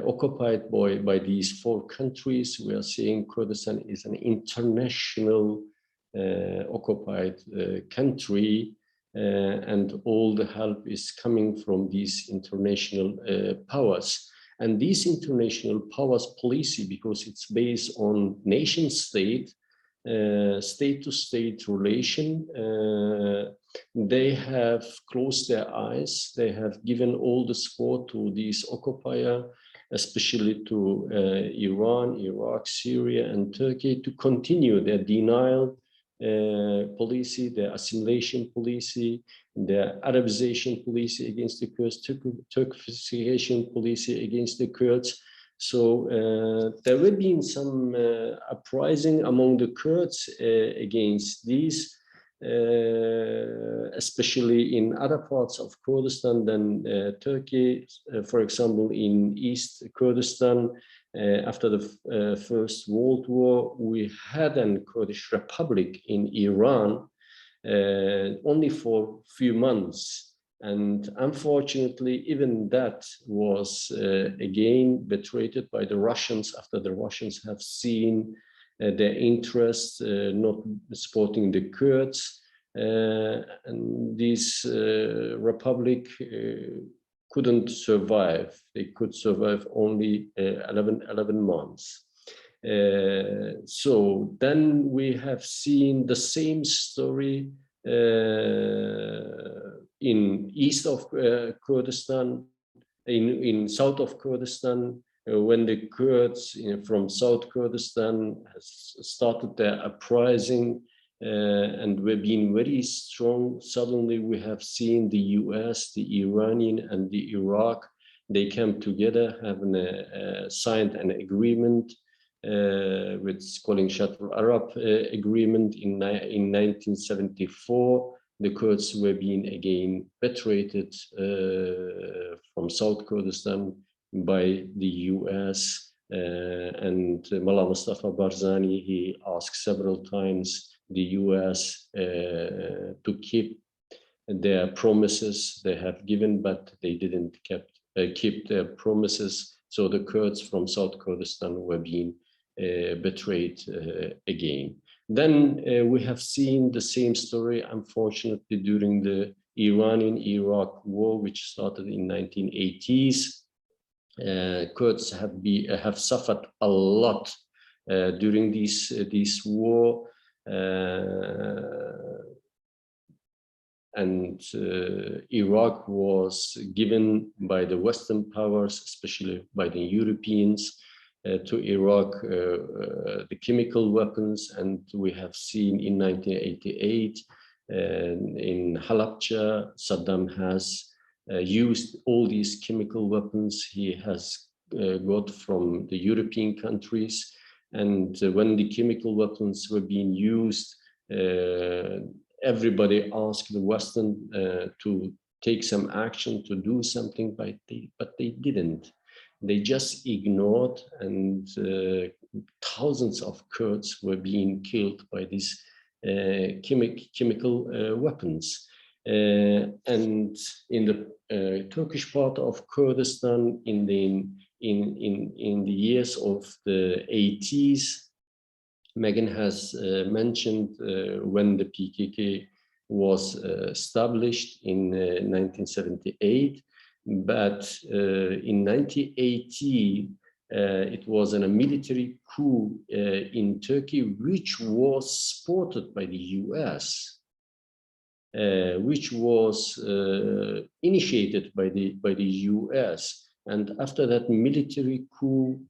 occupied by these four countries. We are saying Kurdistan is an international occupied country, and all the help is coming from these international powers. And these international powers policy, because it's based on nation state, state-to-state relation, they have closed their eyes. They have given all the support to these occupier, especially to Iran, Iraq, Syria, and Turkey, to continue their denial policy, their assimilation policy, their Arabization policy against the Kurds, Turkification policy against the Kurds. So there will be some uprising among the Kurds against these, especially in other parts of Kurdistan than Turkey. For example, in East Kurdistan, after the First World War, we had a Kurdish Republic in Iran only for a few months. And unfortunately, even that was again betrayed by the Russians after the Russians have seen their interest not supporting the Kurds. And this republic couldn't survive. They could survive only 11 months. So then we have seen the same story in east of Kurdistan, in south of Kurdistan, when the Kurds from South Kurdistan has started their uprising and we've been very strong. Suddenly we have seen the US, the Iranian, and the Iraq, they came together, having signed an agreement with calling Shatr Arab agreement in 1974. The Kurds were being again betrayed from South Kurdistan by the US, and Mullah Mustafa Barzani, he asked several times the US to keep their promises they have given, but they didn't keep their promises. So the Kurds from South Kurdistan were being betrayed again. Then we have seen the same story, unfortunately, during the Iranian-Iraq war, which started in 1980s. Kurds have suffered a lot during this war, and Iraq was given by the Western powers, especially by the Europeans, to Iraq the chemical weapons. And we have seen in 1988 in Halabja, Saddam has used all these chemical weapons he has got from the European countries. And when the chemical weapons were being used, everybody asked the Western to take some action, to do something, but they didn't. They just ignored and thousands of Kurds were being killed by these chemical weapons. And in the Turkish part of Kurdistan, in the years of the 80s, Megan has mentioned when the PKK was established in 1978, but in 1980 it was a military coup in Turkey, which was supported by the US, which was initiated by the US. And after that military coup,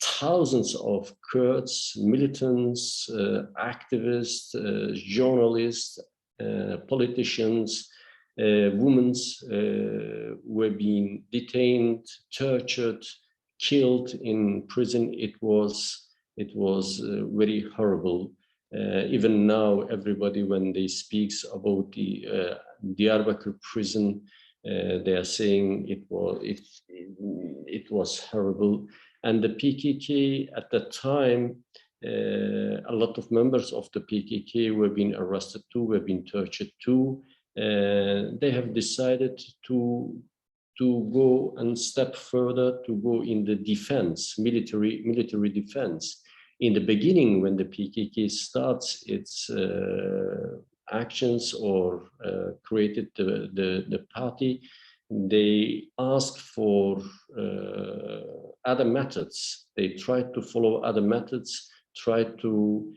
thousands of Kurds, militants, activists, journalists, politicians, women were being detained, tortured, killed in prison. It was very horrible. Even now, everybody, when they speaks about the Diyarbakir prison, they are saying it was horrible. And the PKK at that time, a lot of members of the PKK were being arrested too, were being tortured too. They have decided to go and step further, to go in the defense, military defense. In the beginning, when the PKK starts its actions or created the party, they asked for other methods. They tried to follow other methods, tried to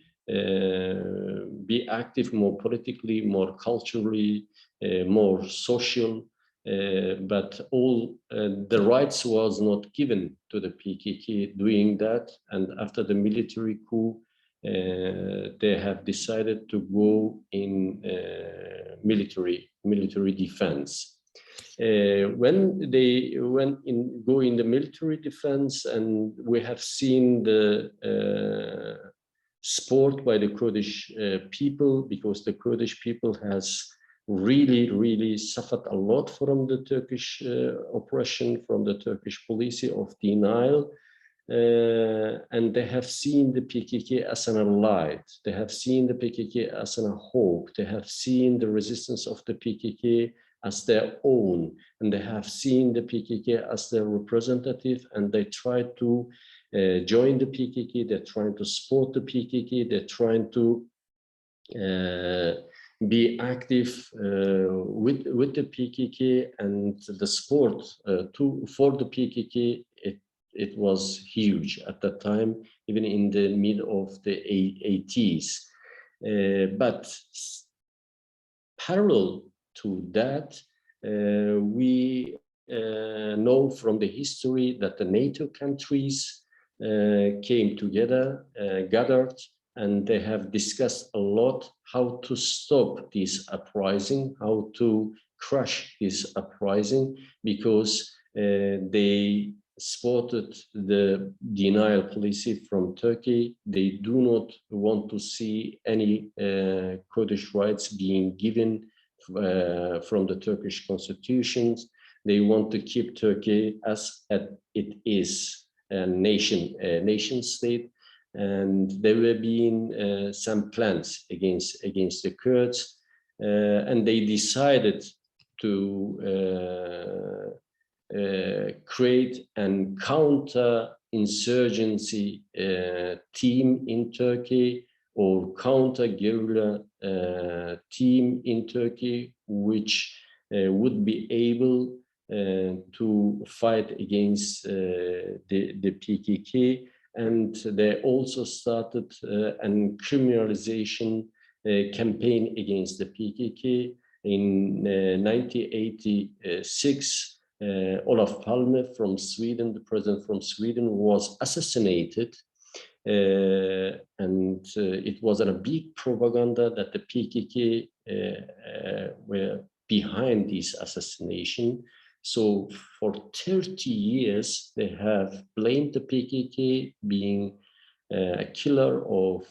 be active more politically, more culturally, more social, but all the rights was not given to the PKK doing that. And after the military coup, they have decided to go in military defense. When they go in the military defense, and we have seen the support by the Kurdish people, because the Kurdish people has really suffered a lot from the Turkish oppression, from the Turkish policy of denial. And they have seen the PKK as an ally. They have seen the PKK as a hope. They have seen the resistance of the PKK as their own, and they have seen the PKK as their representative, and they try to join the PKK. They're trying to support the PKK. They're trying to be active with the PKK, and the support for the PKK. It was huge at that time, even in the mid of the 80s. But parallel to that, we know from the history that the NATO countries came together, gathered, and they have discussed a lot how to stop this uprising, how to crush this uprising, because they supported the denial policy from Turkey. They do not want to see any Kurdish rights being given from the Turkish constitutions. They want to keep Turkey as it is, a nation state. And there were being some plans against the Kurds, and they decided to create and counter-insurgency team in Turkey, or counter-guerrilla team in Turkey, which would be able to fight against the PKK. And they also started an criminalization campaign against the PKK. In 1986, Olof Palme from Sweden, the president from Sweden, was assassinated. And it was a big propaganda that the PKK were behind this assassination. So for 30 years, they have blamed the PKK being a killer of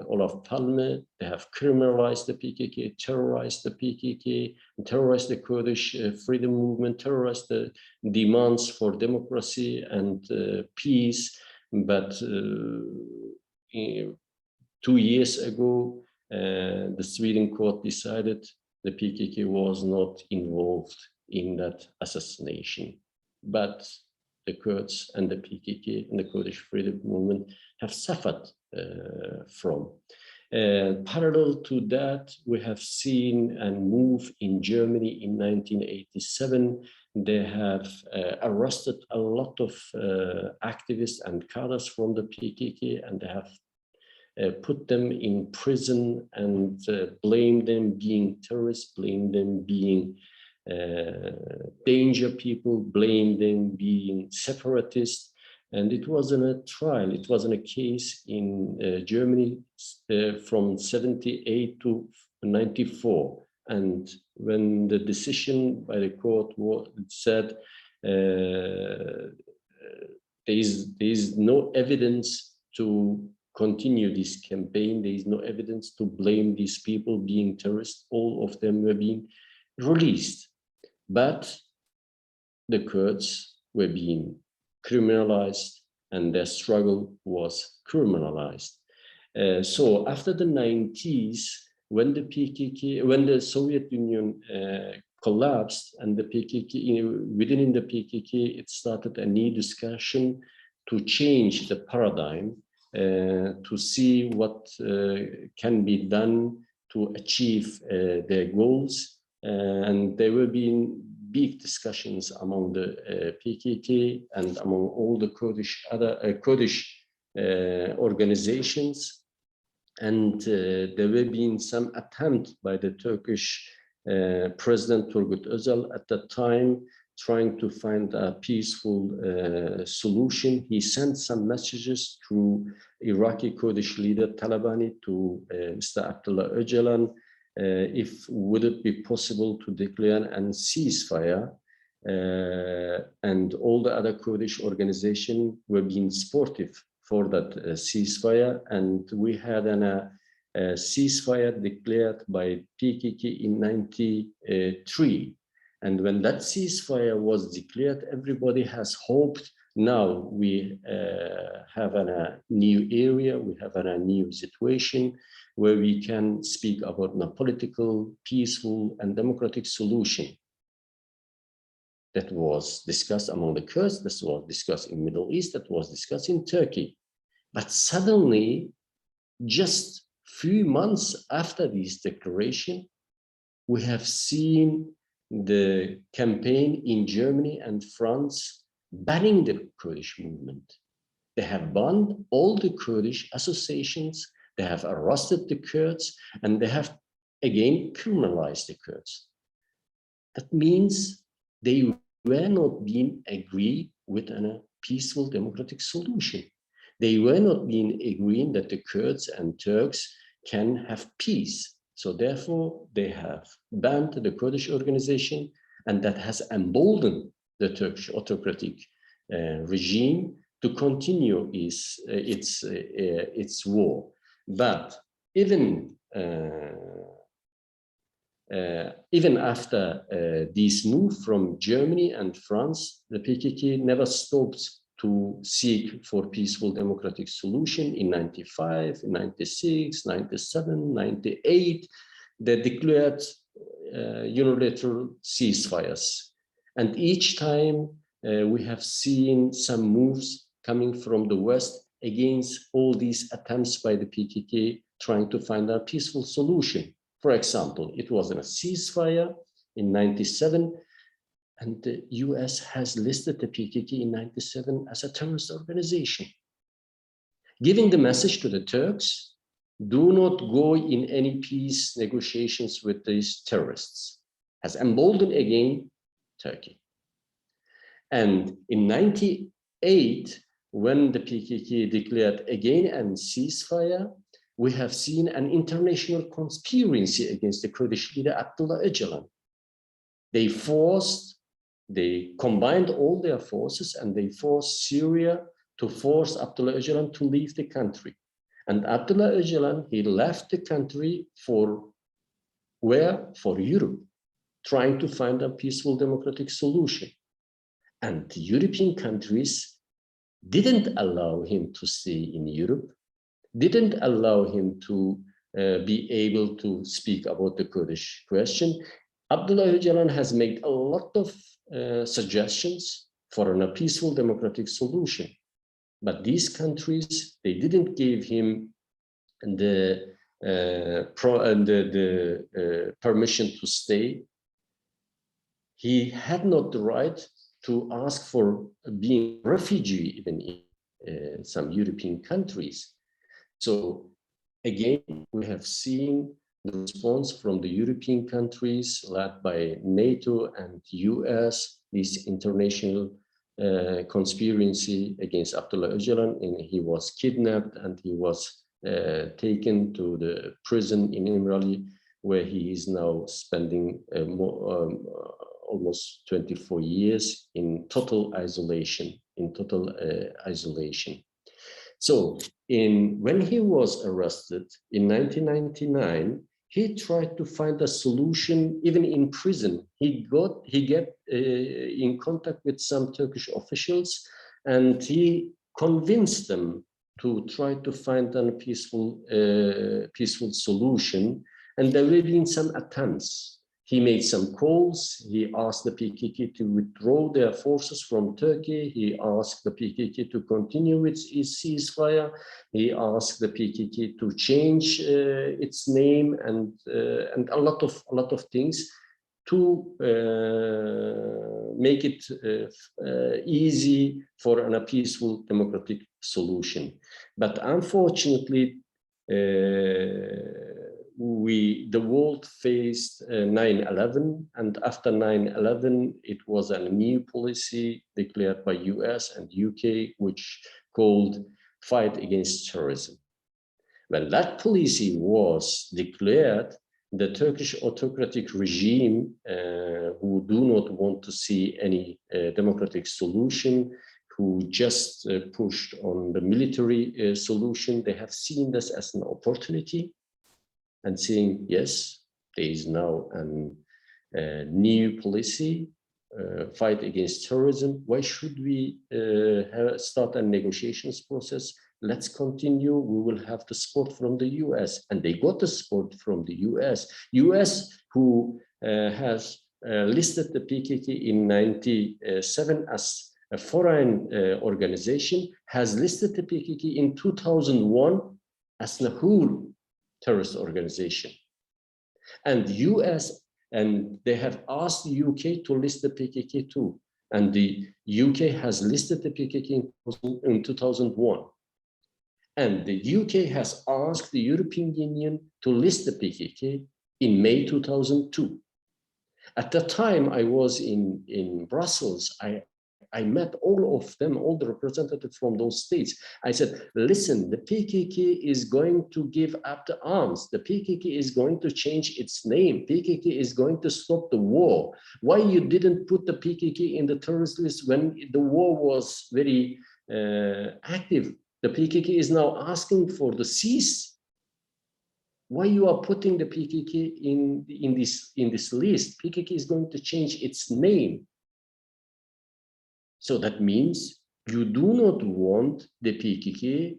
Olof Palme. They have criminalized the PKK, terrorized the PKK, terrorized the Kurdish freedom movement, terrorized the demands for democracy and peace. But 2 years ago, the Sweden court decided the PKK was not involved in that assassination, but the Kurds and the PKK and the Kurdish freedom movement have suffered from. Parallel to that, we have seen a move in Germany in 1987. They have arrested a lot of activists and cadres from the PKK, and they have put them in prison and blame them being terrorists, blame them being danger people, blame them being separatists. And it wasn't a trial, it wasn't a case in Germany from 78 to 94. And when the decision by the court said there is no evidence to continue this campaign, there is no evidence to blame these people being terrorists, all of them were being released. But the Kurds were being criminalized and their struggle was criminalized. So after the 90s, when the PKK, when the Soviet Union collapsed and the PKK, within the PKK, it started a new discussion to change the paradigm, to see what can be done to achieve their goals. And there were being big discussions among the PKK and among all the Kurdish organizations. And there were been some attempt by the Turkish President Turgut Özal at that time, trying to find a peaceful solution. He sent some messages through Iraqi Kurdish leader Talabani to Mr. Abdullah Öcalan, if would it be possible to declare a ceasefire, and all the other Kurdish organizations were being supportive for that ceasefire, and we had a ceasefire declared by PKK in 93. And when that ceasefire was declared, everybody has hoped now we have a new area, we have a new situation where we can speak about a political, peaceful, and democratic solution that was discussed among the Kurds, that was discussed in Middle East, that was discussed in Turkey. But suddenly, just few months after this declaration, we have seen the campaign in Germany and France banning the Kurdish movement. They have banned all the Kurdish associations, they have arrested the Kurds, and they have again criminalized the Kurds. That means they were not being agreed with a peaceful democratic solution. They were not being agreeing that the Kurds and Turks can have peace. So therefore, they have banned the Kurdish organization, and that has emboldened the Turkish autocratic regime to continue its war. But even after this move from Germany and France, the PKK never stopped to seek for peaceful democratic solution. In 95, 96, 97, 98, they declared unilateral ceasefires. And each time we have seen some moves coming from the West against all these attempts by the PKK trying to find a peaceful solution. For example, it was in a ceasefire in 97, and the US has listed the PKK in 97 as a terrorist organization, giving the message to the Turks, do not go in any peace negotiations with these terrorists, has emboldened again Turkey. And in 98, when the PKK declared again a ceasefire, we have seen an international conspiracy against the Kurdish leader Abdullah Öcalan. They combined all their forces and they forced Syria to force Abdullah Öcalan to leave the country. And Abdullah Öcalan, he left the country for where? For Europe, trying to find a peaceful democratic solution. And the European countries didn't allow him to stay in Europe, didn't allow him to be able to speak about the Kurdish question. Abdullah Öcalan has made a lot of suggestions for a peaceful democratic solution, but these countries, they didn't give him the permission to stay. He had not the right to ask for being a refugee even in some European countries. So again, we have seen the response from the European countries led by NATO and US, this international conspiracy against Abdullah Öcalan, and he was kidnapped and he was taken to the prison in Imrali, where he is now spending almost 24 years in total isolation, So when he was arrested in 1999, he tried to find a solution even in prison. He got in contact with some Turkish officials, and he convinced them to try to find a peaceful solution. And there have been some attempts. He made some calls. He asked the PKK to withdraw their forces from Turkey. He asked the PKK to continue its ceasefire. He asked the PKK to change its name and a lot of things to make it easy for a peaceful democratic solution. But unfortunately, the world faced 9/11, and after 9/11, it was a new policy declared by US and UK, which called fight against terrorism. When that policy was declared, the Turkish autocratic regime, who do not want to see any democratic solution, who just pushed on the military solution, they have seen this as an opportunity and saying, yes, there is now a new policy, fight against terrorism. Why should we start a negotiations process? Let's continue. We will have the support from the US. And they got the support from the US. US, who has listed the PKK in 1997 as a foreign organization, has listed the PKK in 2001 as a whole terrorist organization. And US, and they have asked the UK to list the PKK too. And the UK has listed the PKK in 2001. And the UK has asked the European Union to list the PKK in May 2002. At the time I was in Brussels, I met all of them, all the representatives from those states. I said, listen, the PKK is going to give up the arms. The PKK is going to change its name. PKK is going to stop the war. Why you didn't put the PKK in the terrorist list when the war was very active? The PKK is now asking for the cease. Why you are putting the PKK in this list? PKK is going to change its name. So that means you do not want the PKK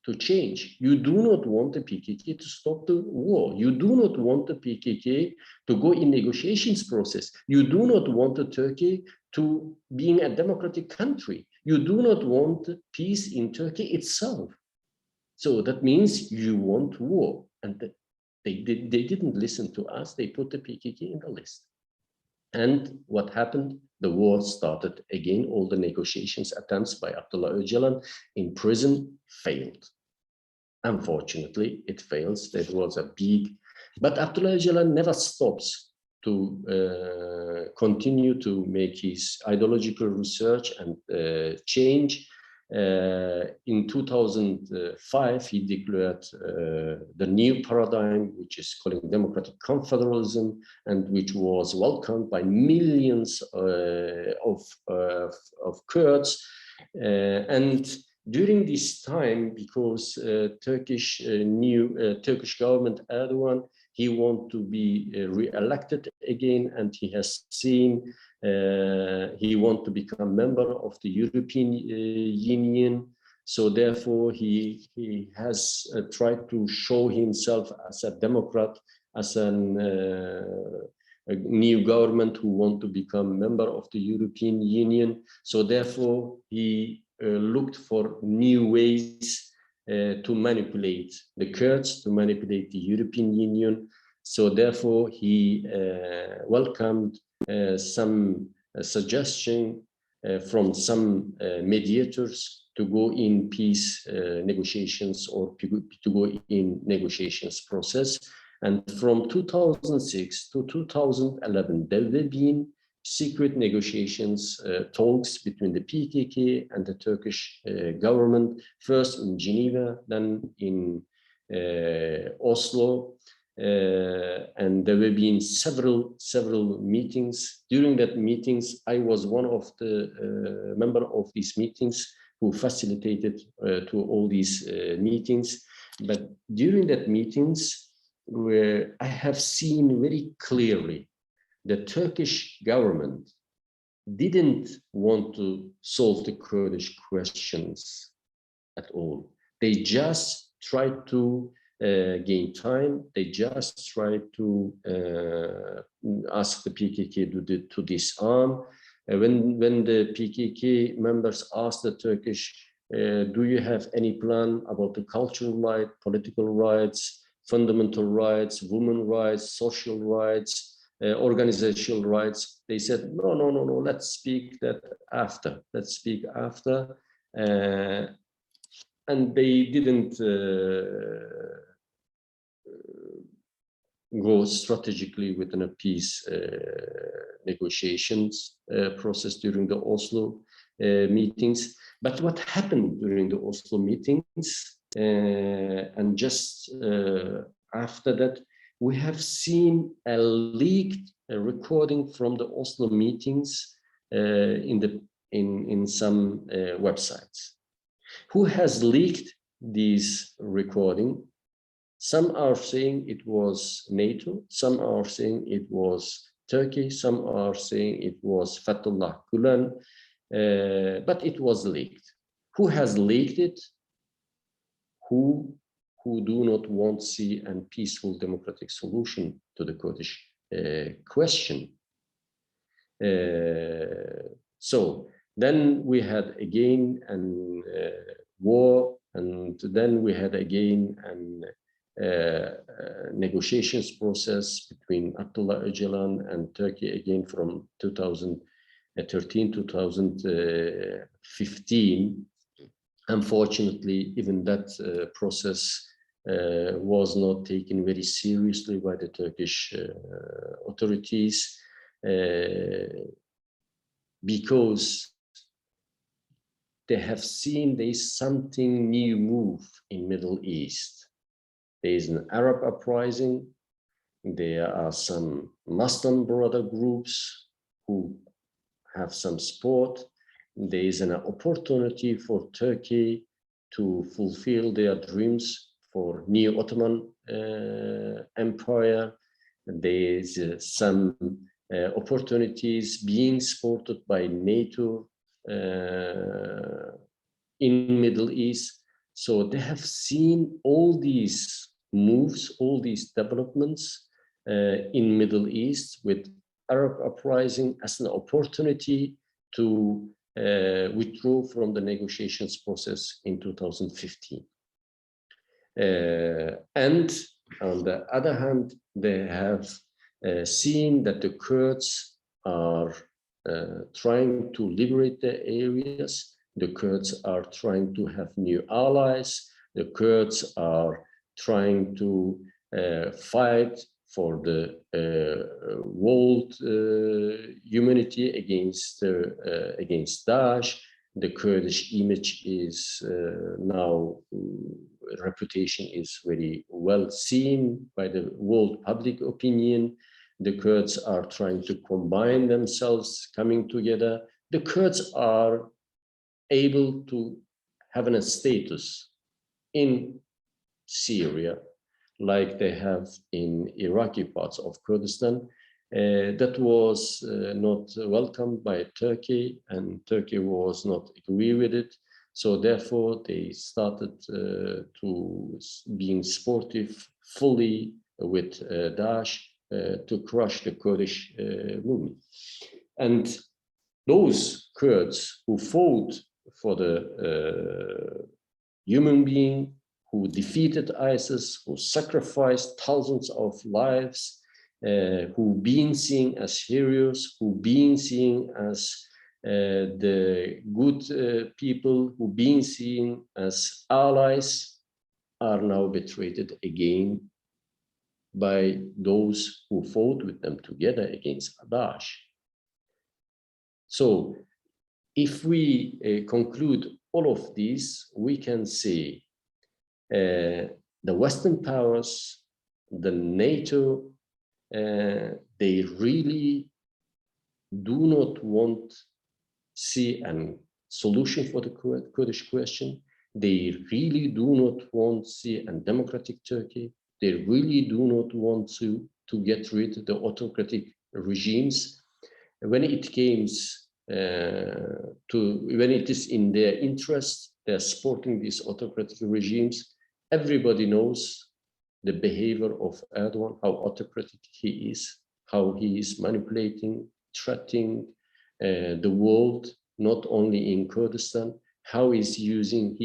to change. You do not want the PKK to stop the war. You do not want the PKK to go in negotiations process. You do not want the Turkey to being a democratic country. You do not want peace in Turkey itself. So that means you want war. And they didn't listen to us. They put the PKK in the list. And what happened? The war started again. All the negotiations attempts by Abdullah Öcalan in prison failed. Unfortunately, it fails. That was a big, but Abdullah Öcalan never stops to continue to make his ideological research and change. In 2005, he declared the new paradigm, which is calling democratic confederalism, and which was welcomed by millions of Kurds. And during this time, because Turkish government Erdogan, he wants to be re-elected again, and he has seen he wants to become member of the European Union. So therefore, he has tried to show himself as a Democrat, as a new government who want to become member of the European Union. So therefore, he looked for new ways to manipulate the Kurds, to manipulate the European Union. So therefore, he welcomed some suggestion from some mediators to go in peace negotiations or to go in negotiations process. And from 2006 to 2011, there have been secret negotiations, talks between the PKK and the Turkish government, first in Geneva, then in Oslo, and there have been several meetings. During that meetings, I was one of the member of these meetings who facilitated to all these meetings. But during that meetings, where I have seen very clearly the Turkish government didn't want to solve the Kurdish questions at all. They just tried to gain time. They just tried to ask the PKK to disarm. When the PKK members asked the Turkish, do you have any plan about the cultural rights, political rights, fundamental rights, women rights, social rights, organizational rights? They said, no, let's speak that after. Let's speak after. And they didn't go strategically within a peace negotiations process during the Oslo meetings. But what happened during the Oslo meetings and just after that, we have seen a leaked recording from the Oslo meetings in some websites. Who has leaked these recording? Some are saying it was NATO, some are saying it was Turkey, some are saying it was Fethullah Gulen, but it was leaked. Who has leaked it? Who do not want to see a peaceful democratic solution to the Kurdish question. So then we had again a war, and then we had again a negotiations process between Abdullah Öcalan and Turkey again from 2013 to 2015. Unfortunately, even that process was not taken very seriously by the Turkish authorities because they have seen there is something new move in Middle East. There is an Arab uprising. There are some Muslim brother groups who have some support. There is an opportunity for Turkey to fulfill their dreams for New Ottoman Empire. There is some opportunities being supported by NATO in Middle East. So they have seen all these moves, all these developments in Middle East with Arab uprising as an opportunity to withdraw from the negotiations process in 2015. And on the other hand, they have seen that the Kurds are trying to liberate the areas. The Kurds are trying to have new allies. The Kurds are trying to fight for the world humanity against Daesh. The Kurdish image is now, reputation is very well seen by the world public opinion. The Kurds are trying to combine themselves, coming together. The Kurds are able to have a status in Syria. like they have in Iraqi parts of Kurdistan. That was not welcomed by Turkey, and Turkey was not agree with it. So therefore, they started to being sportive fully with Daesh to crush the Kurdish movement. And those Kurds who fought for the human being, who defeated ISIS, who sacrificed thousands of lives, who being seen as heroes, who being seen as the good people, who being seen as allies, are now betrayed again by those who fought with them together against Daesh. So if we conclude all of these, we can say the Western powers, the NATO, they really do not want to see a solution for the Kurdish question. They really do not want to see a democratic Turkey. They really do not want to get rid of the autocratic regimes. When it comes when it is in their interest, they're supporting these autocratic regimes. Everybody knows the behavior of Erdogan, how autocratic he is, how he is manipulating, threatening the world, not only in Kurdistan, how he's using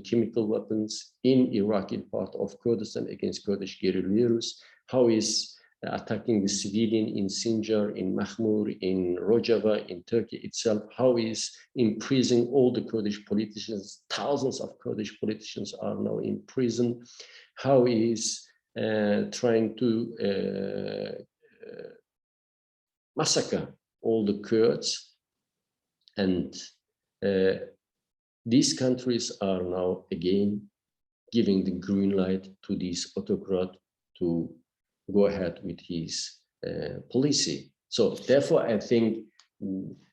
chemical weapons in Iraqi part of Kurdistan against Kurdish guerrillas, how he's attacking the civilian in Sinjar, in Mahmur, in Rojava, in Turkey itself, how he's imprisoning all the Kurdish politicians. Thousands of Kurdish politicians are now in prison, how he's trying to massacre all the Kurds. And these countries are now again giving the green light to this autocrat to go ahead with his policy. So therefore, I think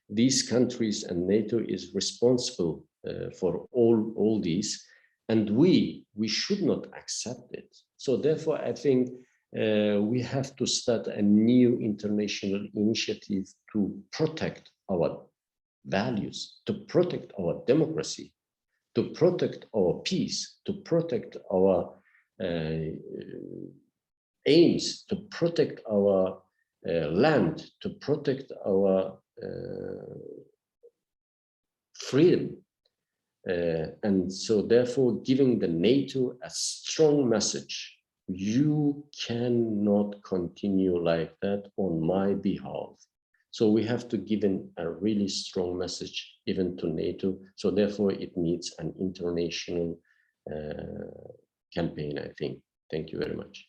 these countries and NATO is responsible for all these, and we should not accept it. So therefore, I think we have to start a new international initiative to protect our values, to protect our democracy, to protect our peace, to protect our aims, to protect our land, to protect our freedom. And so therefore giving the NATO a strong message, you cannot continue like that on my behalf. So we have to give a really strong message even to NATO. So therefore it needs an international campaign, I think. Thank you very much.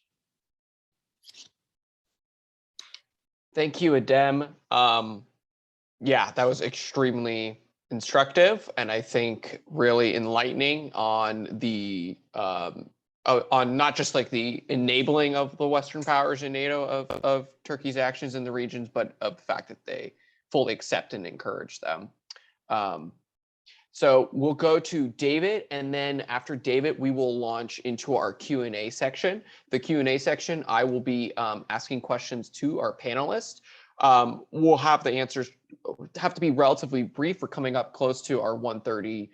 Thank you, Adem. Yeah, that was extremely instructive, and I think really enlightening on the on not just like the enabling of the Western powers in NATO of Turkey's actions in the regions, but of the fact that they fully accept and encourage them. So we'll go to David, and then after David, we will launch into our Q&A section. The Q&A section, I will be asking questions to our panelists. We'll have the answers have to be relatively brief. We're coming up close to our 1:30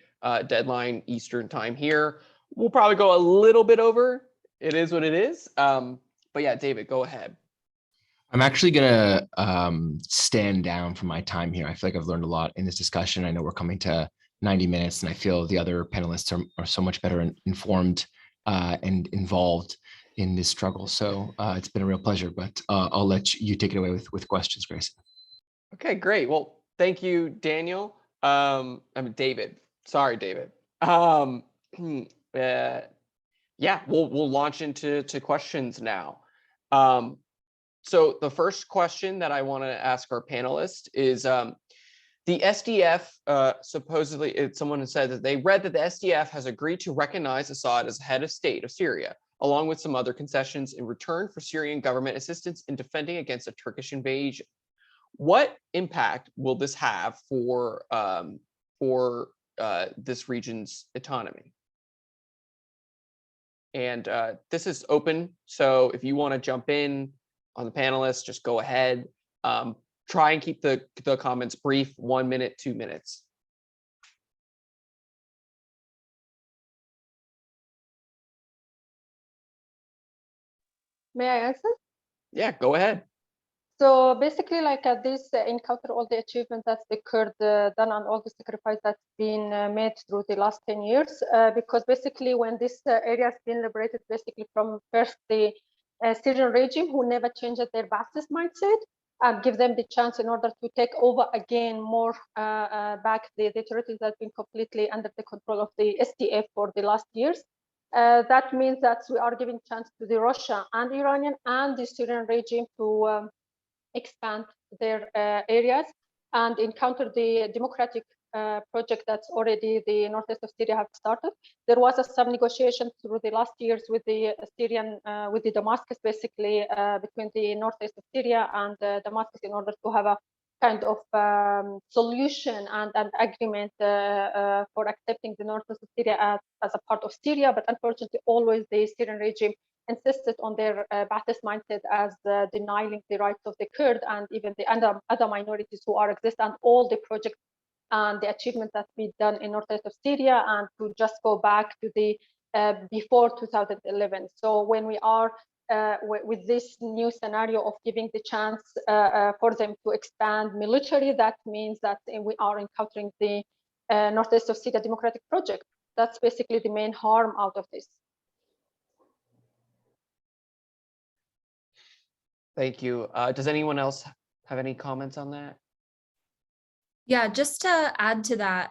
deadline Eastern time here. We'll probably go a little bit over. It is what it is. But yeah, David, go ahead. I'm actually going to stand down from my time here. I feel like I've learned a lot in this discussion. I know we're coming to 90 minutes, and I feel the other panelists are so much better informed and involved in this struggle. So it's been a real pleasure, but I'll let you take it away with questions, Grace. Okay, great. Well, thank you, Daniel. I mean, David. Sorry, David. Yeah, we'll launch into questions now. So the first question that I want to ask our panelists is, the SDF, supposedly, someone has said that they read that the SDF has agreed to recognize Assad as head of state of Syria, along with some other concessions in return for Syrian government assistance in defending against a Turkish invasion. What impact will this have for this region's autonomy? And this is open. So if you want to jump in on the panelists, just go ahead. Try and keep the comments brief, 1 minute, 2 minutes. May I answer? Yeah, go ahead. So basically, like this encounter all the achievements that the Kurd done and all the sacrifice that's been made through the last 10 years, because basically when this area has been liberated, basically from first the Syrian regime who never changed their Ba'athist mindset and give them the chance in order to take over again more back the territories that have been completely under the control of the SDF for the last years. That means that we are giving chance to the Russia and Iranian and the Syrian regime to expand their areas and encounter the democratic project that's already the northeast of Syria have started. There was some negotiation through the last years with the Syrian, with the Damascus, basically between the northeast of Syria and Damascus in order to have a kind of solution and an agreement for accepting the northeast of Syria as a part of Syria. But unfortunately, always the Syrian regime insisted on their Ba'athist mindset as denying the rights of the Kurd and even the other minorities who are exist, and all the projects and the achievements that we've done in northeast of Syria, and to just go back to the before 2011. So when we are with this new scenario of giving the chance for them to expand military, that means that we are encountering the northeast of Syria democratic project. That's basically the main harm out of this. Thank you. Does anyone else have any comments on that? Yeah, just to add to that,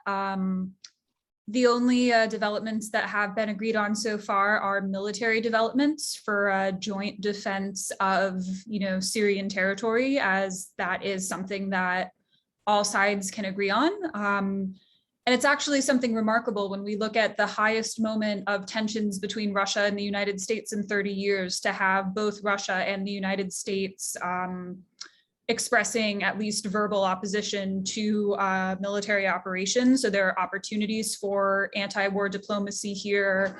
the only developments that have been agreed on so far are military developments for joint defense of, Syrian territory, as that is something that all sides can agree on. And it's actually something remarkable when we look at the highest moment of tensions between Russia and the United States in 30 years, to have both Russia and the United States expressing at least verbal opposition to military operations. So there are opportunities for anti-war diplomacy here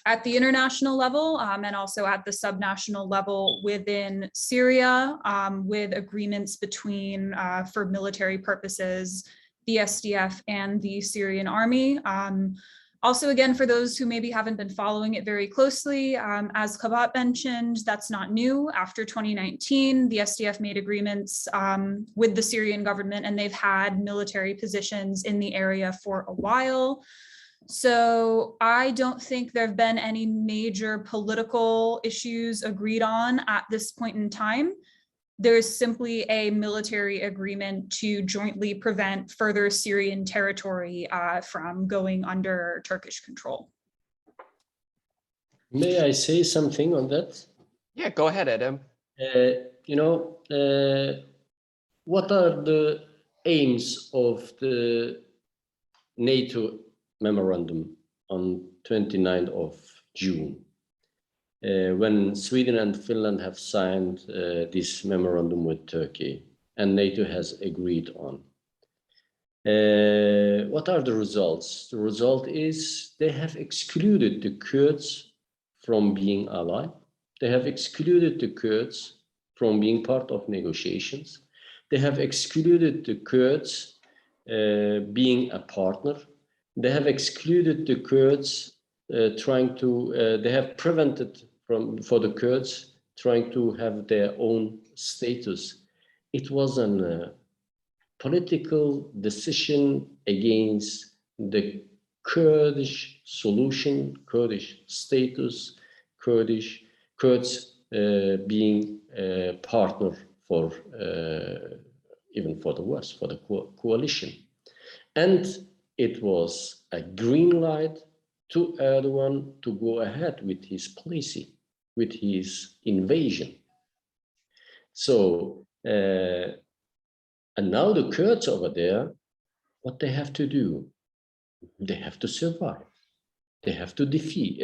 at the international level and also at the subnational level within Syria, with agreements between, for military purposes, the SDF and the Syrian army. Also, again, for those who maybe haven't been following it very closely, as Kabat mentioned, that's not new. After 2019, the SDF made agreements with the Syrian government, and they've had military positions in the area for a while. So I don't think there have been any major political issues agreed on at this point in time. There's simply a military agreement to jointly prevent further Syrian territory from going under Turkish control. May I say something on that? Yeah, go ahead, Adam. What are the aims of the NATO memorandum on 29th of June? When Sweden and Finland have signed this memorandum with Turkey and NATO has agreed on. What are the results? The result is they have excluded the Kurds from being allied. They have excluded the Kurds from being part of negotiations. They have excluded the Kurds being a partner. They have excluded the Kurds they have prevented for the Kurds trying to have their own status. It was a political decision against the Kurdish solution, Kurdish status, Kurds being a partner for even for the West, for the coalition. And it was a green light to Erdogan to go ahead with his policy, with his invasion. So, and now the Kurds over there, what they have to do? They have to survive. They have to defeat,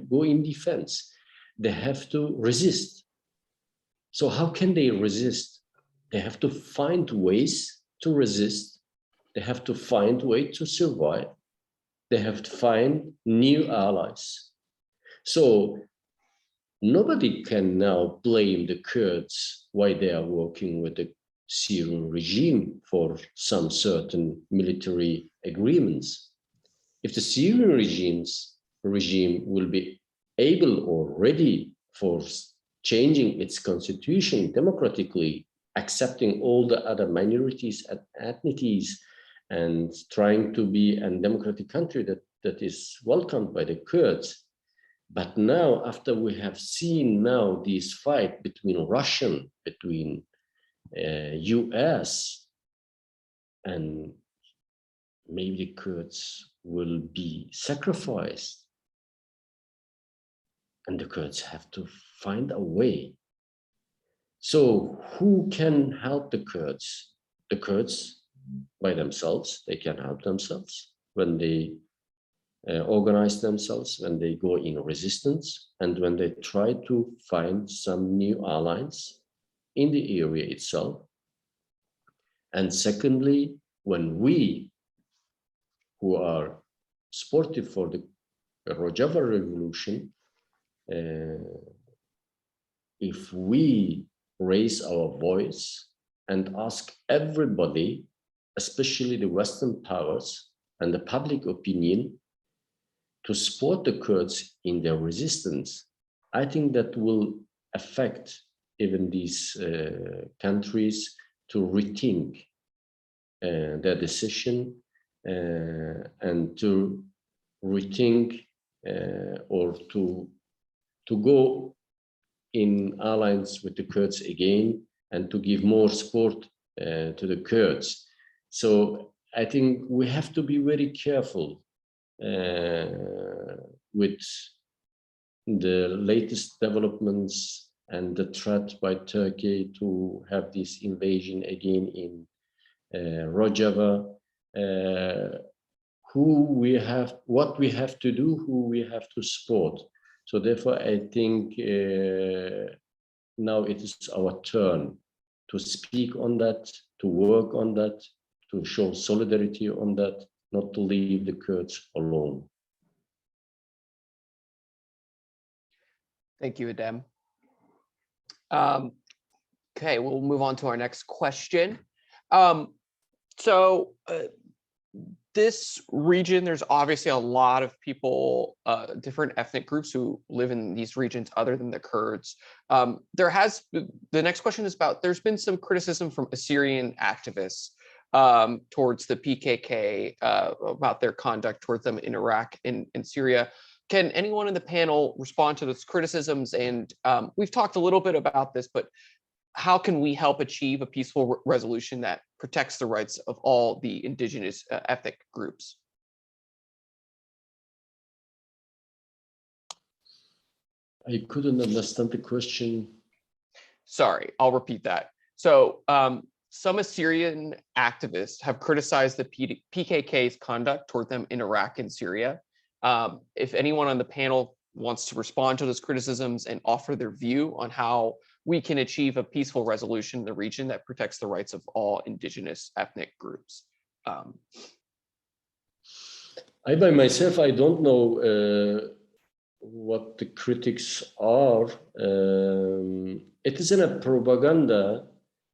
go in defense. They have to resist. So how can they resist? They have to find ways to resist. They have to find ways to survive. They have to find new allies. So nobody can now blame the Kurds why they are working with the Syrian regime for some certain military agreements. If the Syrian regime will be able or ready for changing its constitution democratically, accepting all the other minorities and ethnicities, and trying to be a democratic country that is welcomed by the Kurds. But now, after we have seen now this fight between US, and maybe the Kurds will be sacrificed, and the Kurds have to find a way. So who can help the Kurds? The Kurds by themselves, they can help themselves when they organize themselves, when they go in resistance, and when they try to find some new allies in the area itself. And secondly, when we, who are supportive for the Rojava revolution, if we raise our voice and ask everybody, especially the Western powers and the public opinion, to support the Kurds in their resistance, I think that will affect even these countries to rethink their decision and to rethink or to go in alliance with the Kurds again and to give more support to the Kurds. So I think we have to be very careful with the latest developments and the threat by Turkey to have this invasion again in Rojava. What we have to do, who we have to support. So therefore, I think now it is our turn to speak on that, to work on that, to show solidarity on that, not to leave the Kurds alone. Thank you, Adem. Okay, we'll move on to our next question. This region, there's obviously a lot of people, different ethnic groups who live in these regions other than the Kurds. The next question is about, there's been some criticism from Syrian activists towards the PKK about their conduct towards them in Iraq and Syria. Can anyone in the panel respond to those criticisms? And we've talked a little bit about this, but how can we help achieve a peaceful resolution that protects the rights of all the indigenous ethnic groups? I couldn't understand the question. Sorry, I'll repeat that. So some Syrian activists have criticized the PKK's conduct toward them in Iraq and Syria. If anyone on the panel wants to respond to those criticisms and offer their view on how we can achieve a peaceful resolution in the region that protects the rights of all indigenous ethnic groups. I by myself, I don't know what the critics are. It is in a propaganda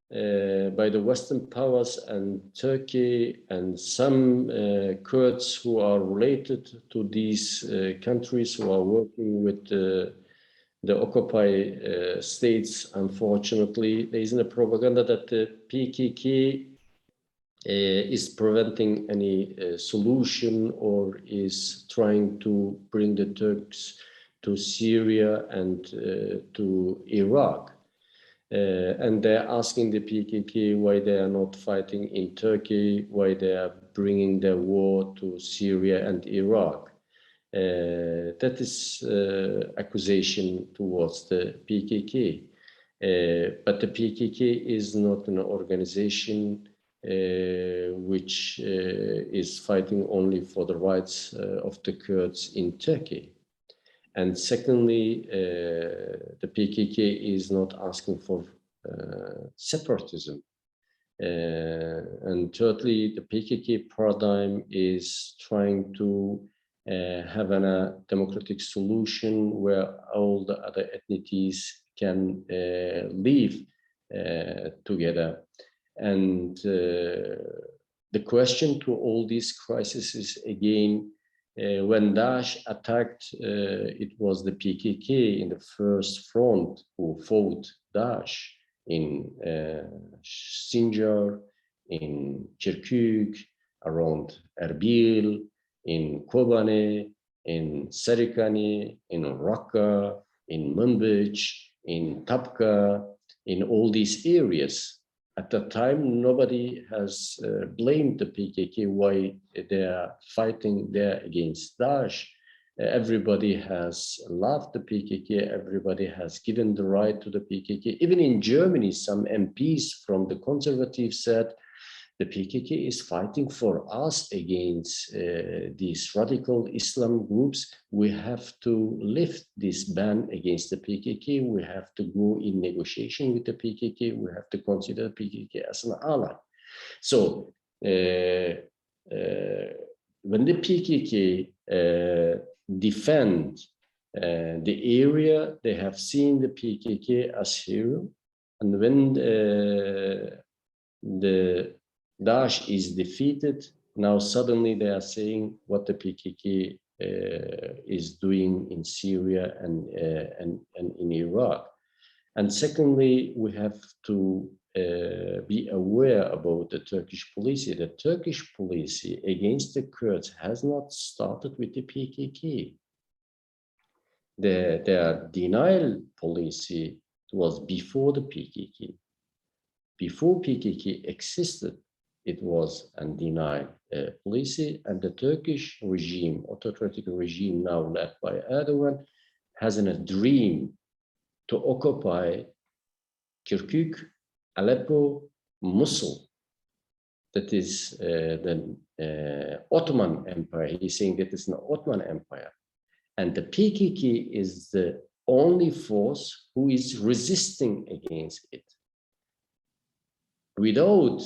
by the Western powers and Turkey and some Kurds who are related to these countries who are working with the occupied states. Unfortunately, there isn't a propaganda that the PKK is preventing any solution or is trying to bring the Turks to Syria and to Iraq. And they're asking the PKK why they are not fighting in Turkey, why they are bringing their war to Syria and Iraq. That is accusation towards the PKK. But the PKK is not an organization which is fighting only for the rights of the Kurds in Turkey. And secondly, the PKK is not asking for separatism. And thirdly, the PKK paradigm is trying to having a democratic solution where all the other ethnicities can live together. And the question to all these crises is again, when Daesh attacked, it was the PKK in the first front who fought Daesh in Sinjar, in Kirkuk, around Erbil, in Kobane, in Serikani, in Raqqa, in Manbij, in Tabqa, in all these areas. At that time, nobody has blamed the PKK why they are fighting there against Daesh. Everybody has loved the PKK. Everybody has given the right to the PKK. Even in Germany, some MPs from the conservatives said, the PKK is fighting for us against these radical Islam groups. We have to lift this ban against the PKK. We have to go in negotiation with the PKK. We have to consider PKK as an ally. So when the PKK defend the area, they have seen the PKK as hero. And when the Daesh is defeated, now suddenly they are saying what the PKK is doing in Syria and in Iraq. And secondly, we have to be aware about the Turkish policy. The Turkish policy against the Kurds has not started with the PKK. Their denial policy was before the PKK. Before PKK existed, it was a denial policy, and the Turkish regime, autocratic regime now led by Erdogan, has a dream to occupy Kirkuk, Aleppo, Mosul. That is the Ottoman Empire. He's saying that it's an Ottoman Empire. And the PKK is the only force who is resisting against it. Without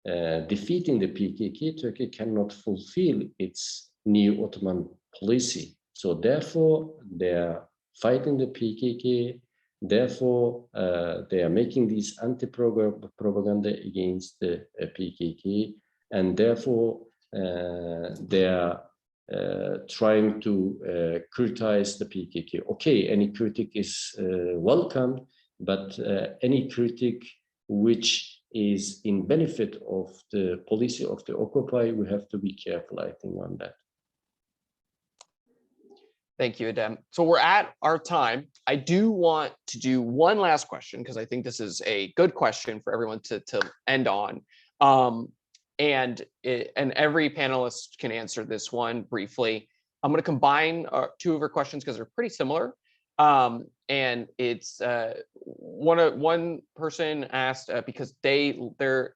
defeating the PKK, Turkey cannot fulfill its new Ottoman policy. So therefore, they are fighting the PKK. Therefore, they are making this anti-propaganda against the PKK. And therefore, they are trying to criticize the PKK. Okay, any critic is welcome, but any critic which is in benefit of the policy of the Occupy, we have to be careful, I think, on that. Thank you, Adem. So we're at our time. I do want to do one last question because I think this is a good question for everyone to end on. And every panelist can answer this one briefly. I'm going to combine two of our questions because they're pretty similar. And it's one person asked because they're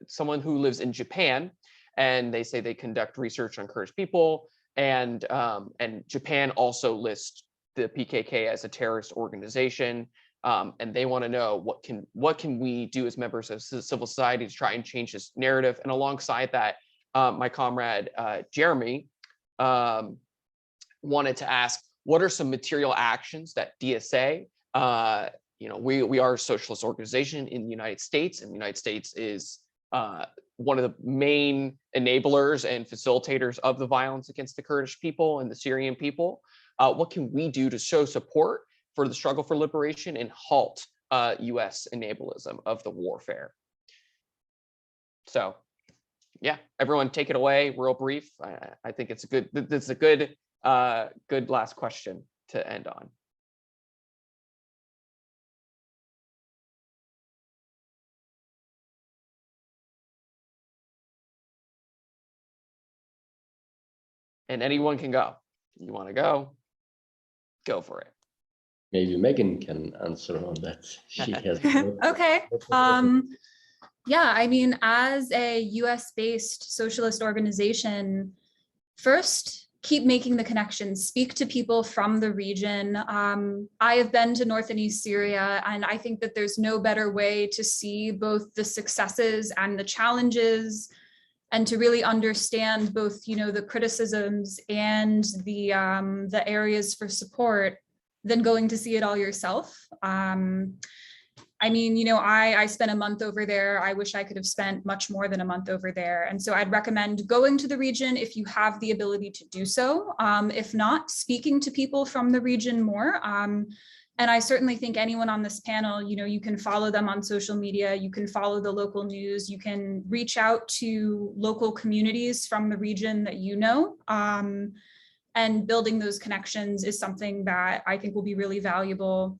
someone who lives in Japan, and they say they conduct research on Kurdish people, and Japan also lists the PKK as a terrorist organization, and they want to know what can we do as members of civil society to try and change this narrative. And alongside that, my comrade Jeremy wanted to ask, what are some material actions that DSA, we are a socialist organization in the United States, and the United States is one of the main enablers and facilitators of the violence against the Kurdish people and the Syrian people. What can we do to show support for the struggle for liberation and halt US enablism of the warfare? So yeah, everyone take it away, real brief. I think it's a good last question to end on. And anyone can go. You want to go for it. Maybe Megan can answer on that. She has okay. Yeah, I mean, as a US-based socialist organization, first, keep making the connections, speak to people from the region. I have been to North and East Syria, and I think that there's no better way to see both the successes and the challenges and to really understand both, the criticisms and the areas for support than going to see it all yourself. I mean, I spent a month over there. I wish I could have spent much more than a month over there. And so I'd recommend going to the region if you have the ability to do so. If not, speaking to people from the region more. And I certainly think anyone on this panel, you can follow them on social media, you can follow the local news, you can reach out to local communities from the region that you know. And building those connections is something that I think will be really valuable.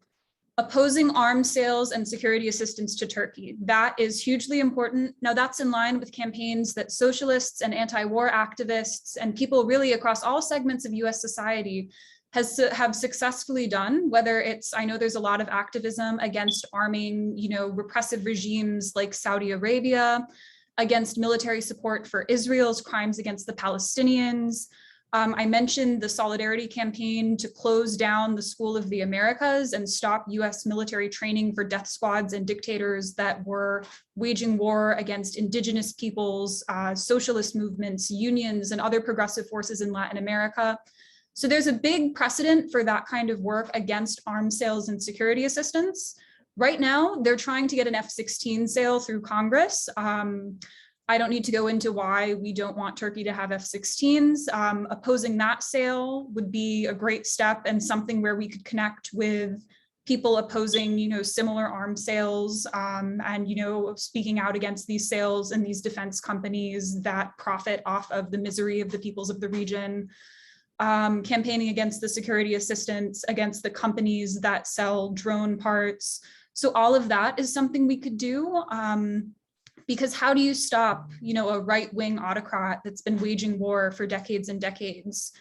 Opposing arms sales and security assistance to Turkey. That is hugely important. Now that's in line with campaigns that socialists and anti-war activists and people really across all segments of US society have successfully done, whether it's, I know there's a lot of activism against arming, repressive regimes like Saudi Arabia, against military support for Israel's crimes against the Palestinians. I mentioned the solidarity campaign to close down the School of the Americas and stop US military training for death squads and dictators that were waging war against indigenous peoples, socialist movements, unions, and other progressive forces in Latin America. So there's a big precedent for that kind of work against arms sales and security assistance. Right now, they're trying to get an F-16 sale through Congress. I don't need to go into why we don't want Turkey to have F-16s. Opposing that sale would be a great step and something where we could connect with people opposing, similar arms sales and, speaking out against these sales and these defense companies that profit off of the misery of the peoples of the region. Campaigning against the security assistance, against the companies that sell drone parts. So all of that is something we could do. Because how do you stop, a right-wing autocrat that's been waging war for decades and decades?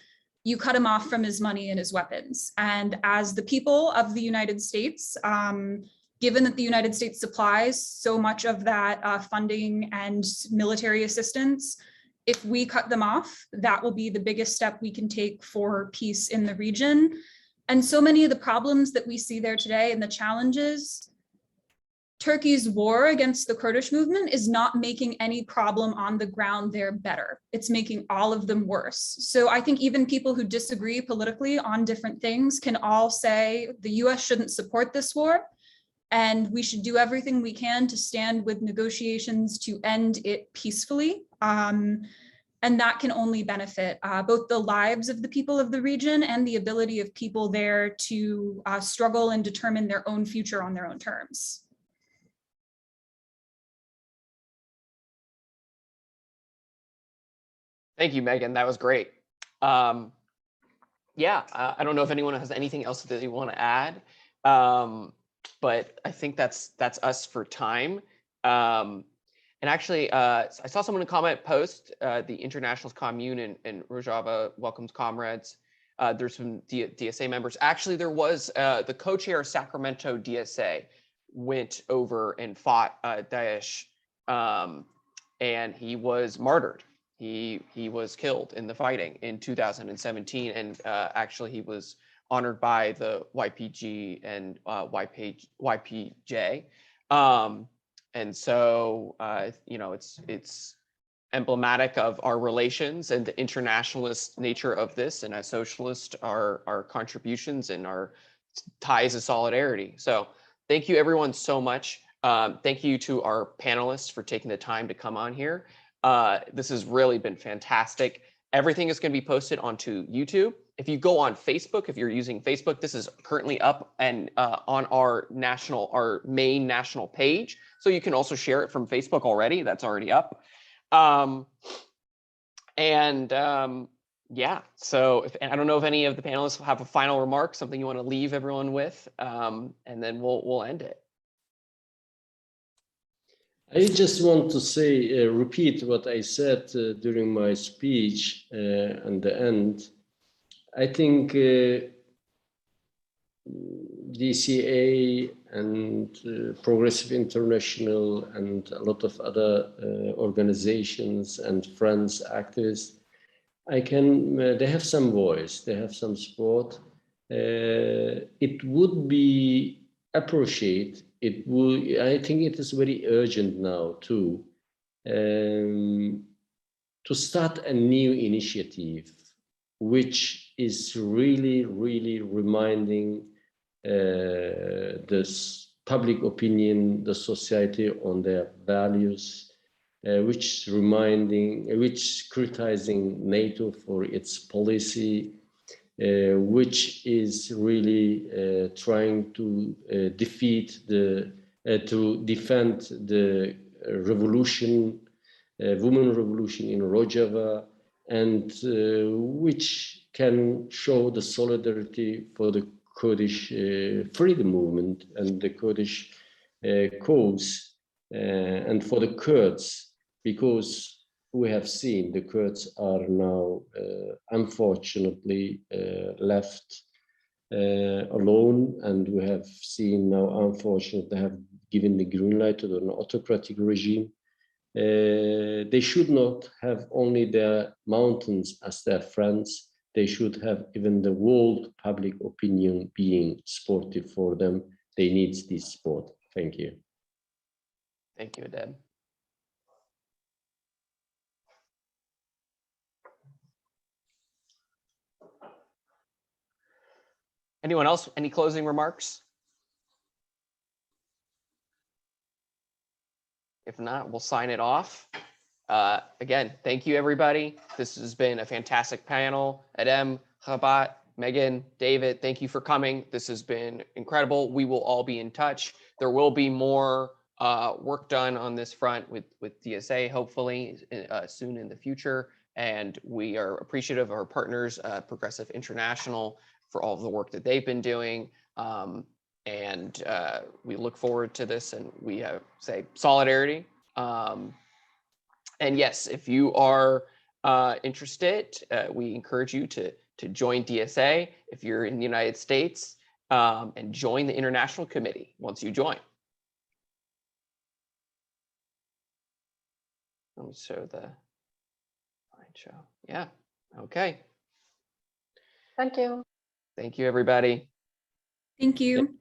You cut him off from his money and his weapons. And as the people of the United States, given that the United States supplies so much of that funding and military assistance, if we cut them off, that will be the biggest step we can take for peace in the region. And so many of the problems that we see there today and the challenges, Turkey's war against the Kurdish movement is not making any problem on the ground there better. It's making all of them worse. So I think even people who disagree politically on different things can all say the US shouldn't support this war, and we should do everything we can to stand with negotiations to end it peacefully. And that can only benefit both the lives of the people of the region and the ability of people there to struggle and determine their own future on their own terms. Thank you, Megan. That was great. I don't know if anyone has anything else that they want to add, but I think that's us for time. And actually, I saw someone comment post the Internationalist Commune in Rojava welcomes comrades. There's some DSA members. Actually, there was the co-chair of Sacramento DSA went over and fought Daesh, and he was martyred. He was killed in the fighting in 2017, and actually he was honored by the YPG and YPJ. And so, it's emblematic of our relations and the internationalist nature of this, and as socialist, our contributions and our ties of solidarity. So thank you everyone so much. Thank you to our panelists for taking the time to come on here. This has really been fantastic. Everything is going to be posted onto YouTube. If you go on Facebook, if you're using Facebook, this is currently up and on our main national page. So you can also share it from Facebook already. That's already up. So I don't know if any of the panelists have a final remark, something you want to leave everyone with, and then we'll end it. I just want to say, repeat what I said during my speech at the end. I think DCA and Progressive International and a lot of other organizations and friends, activists, they have some voice, they have some support. It would be appreciated. I think it is very urgent now too, to start a new initiative, which is really, really reminding this public opinion, the society on their values, which criticizing NATO for its policy, which is really trying to defend the revolution, women revolution in Rojava, and which can show the solidarity for the Kurdish freedom movement and the Kurdish cause, and for the Kurds, because we have seen the Kurds are now unfortunately left alone, and we have seen now unfortunately they have given the green light to an autocratic regime. They should not have only their mountains as their friends. They should have even the world public opinion being supportive for them. They need this support. Thank you. Thank you, Deb. Anyone else? Any closing remarks? If not, we'll sign it off. Again, thank you, everybody. This has been a fantastic panel. Adem, Rabat, Megan, David, thank you for coming. This has been incredible. We will all be in touch. There will be more work done on this front with DSA, hopefully soon in the future. And we are appreciative of our partners, Progressive International, for all of the work that they've been doing. And we look forward to this, and we say solidarity. And yes, if you are interested, we encourage you to join DSA if you're in the United States, and join the International Committee once you join. Let me show the slideshow. Yeah, okay. Thank you. Thank you, everybody. Thank you.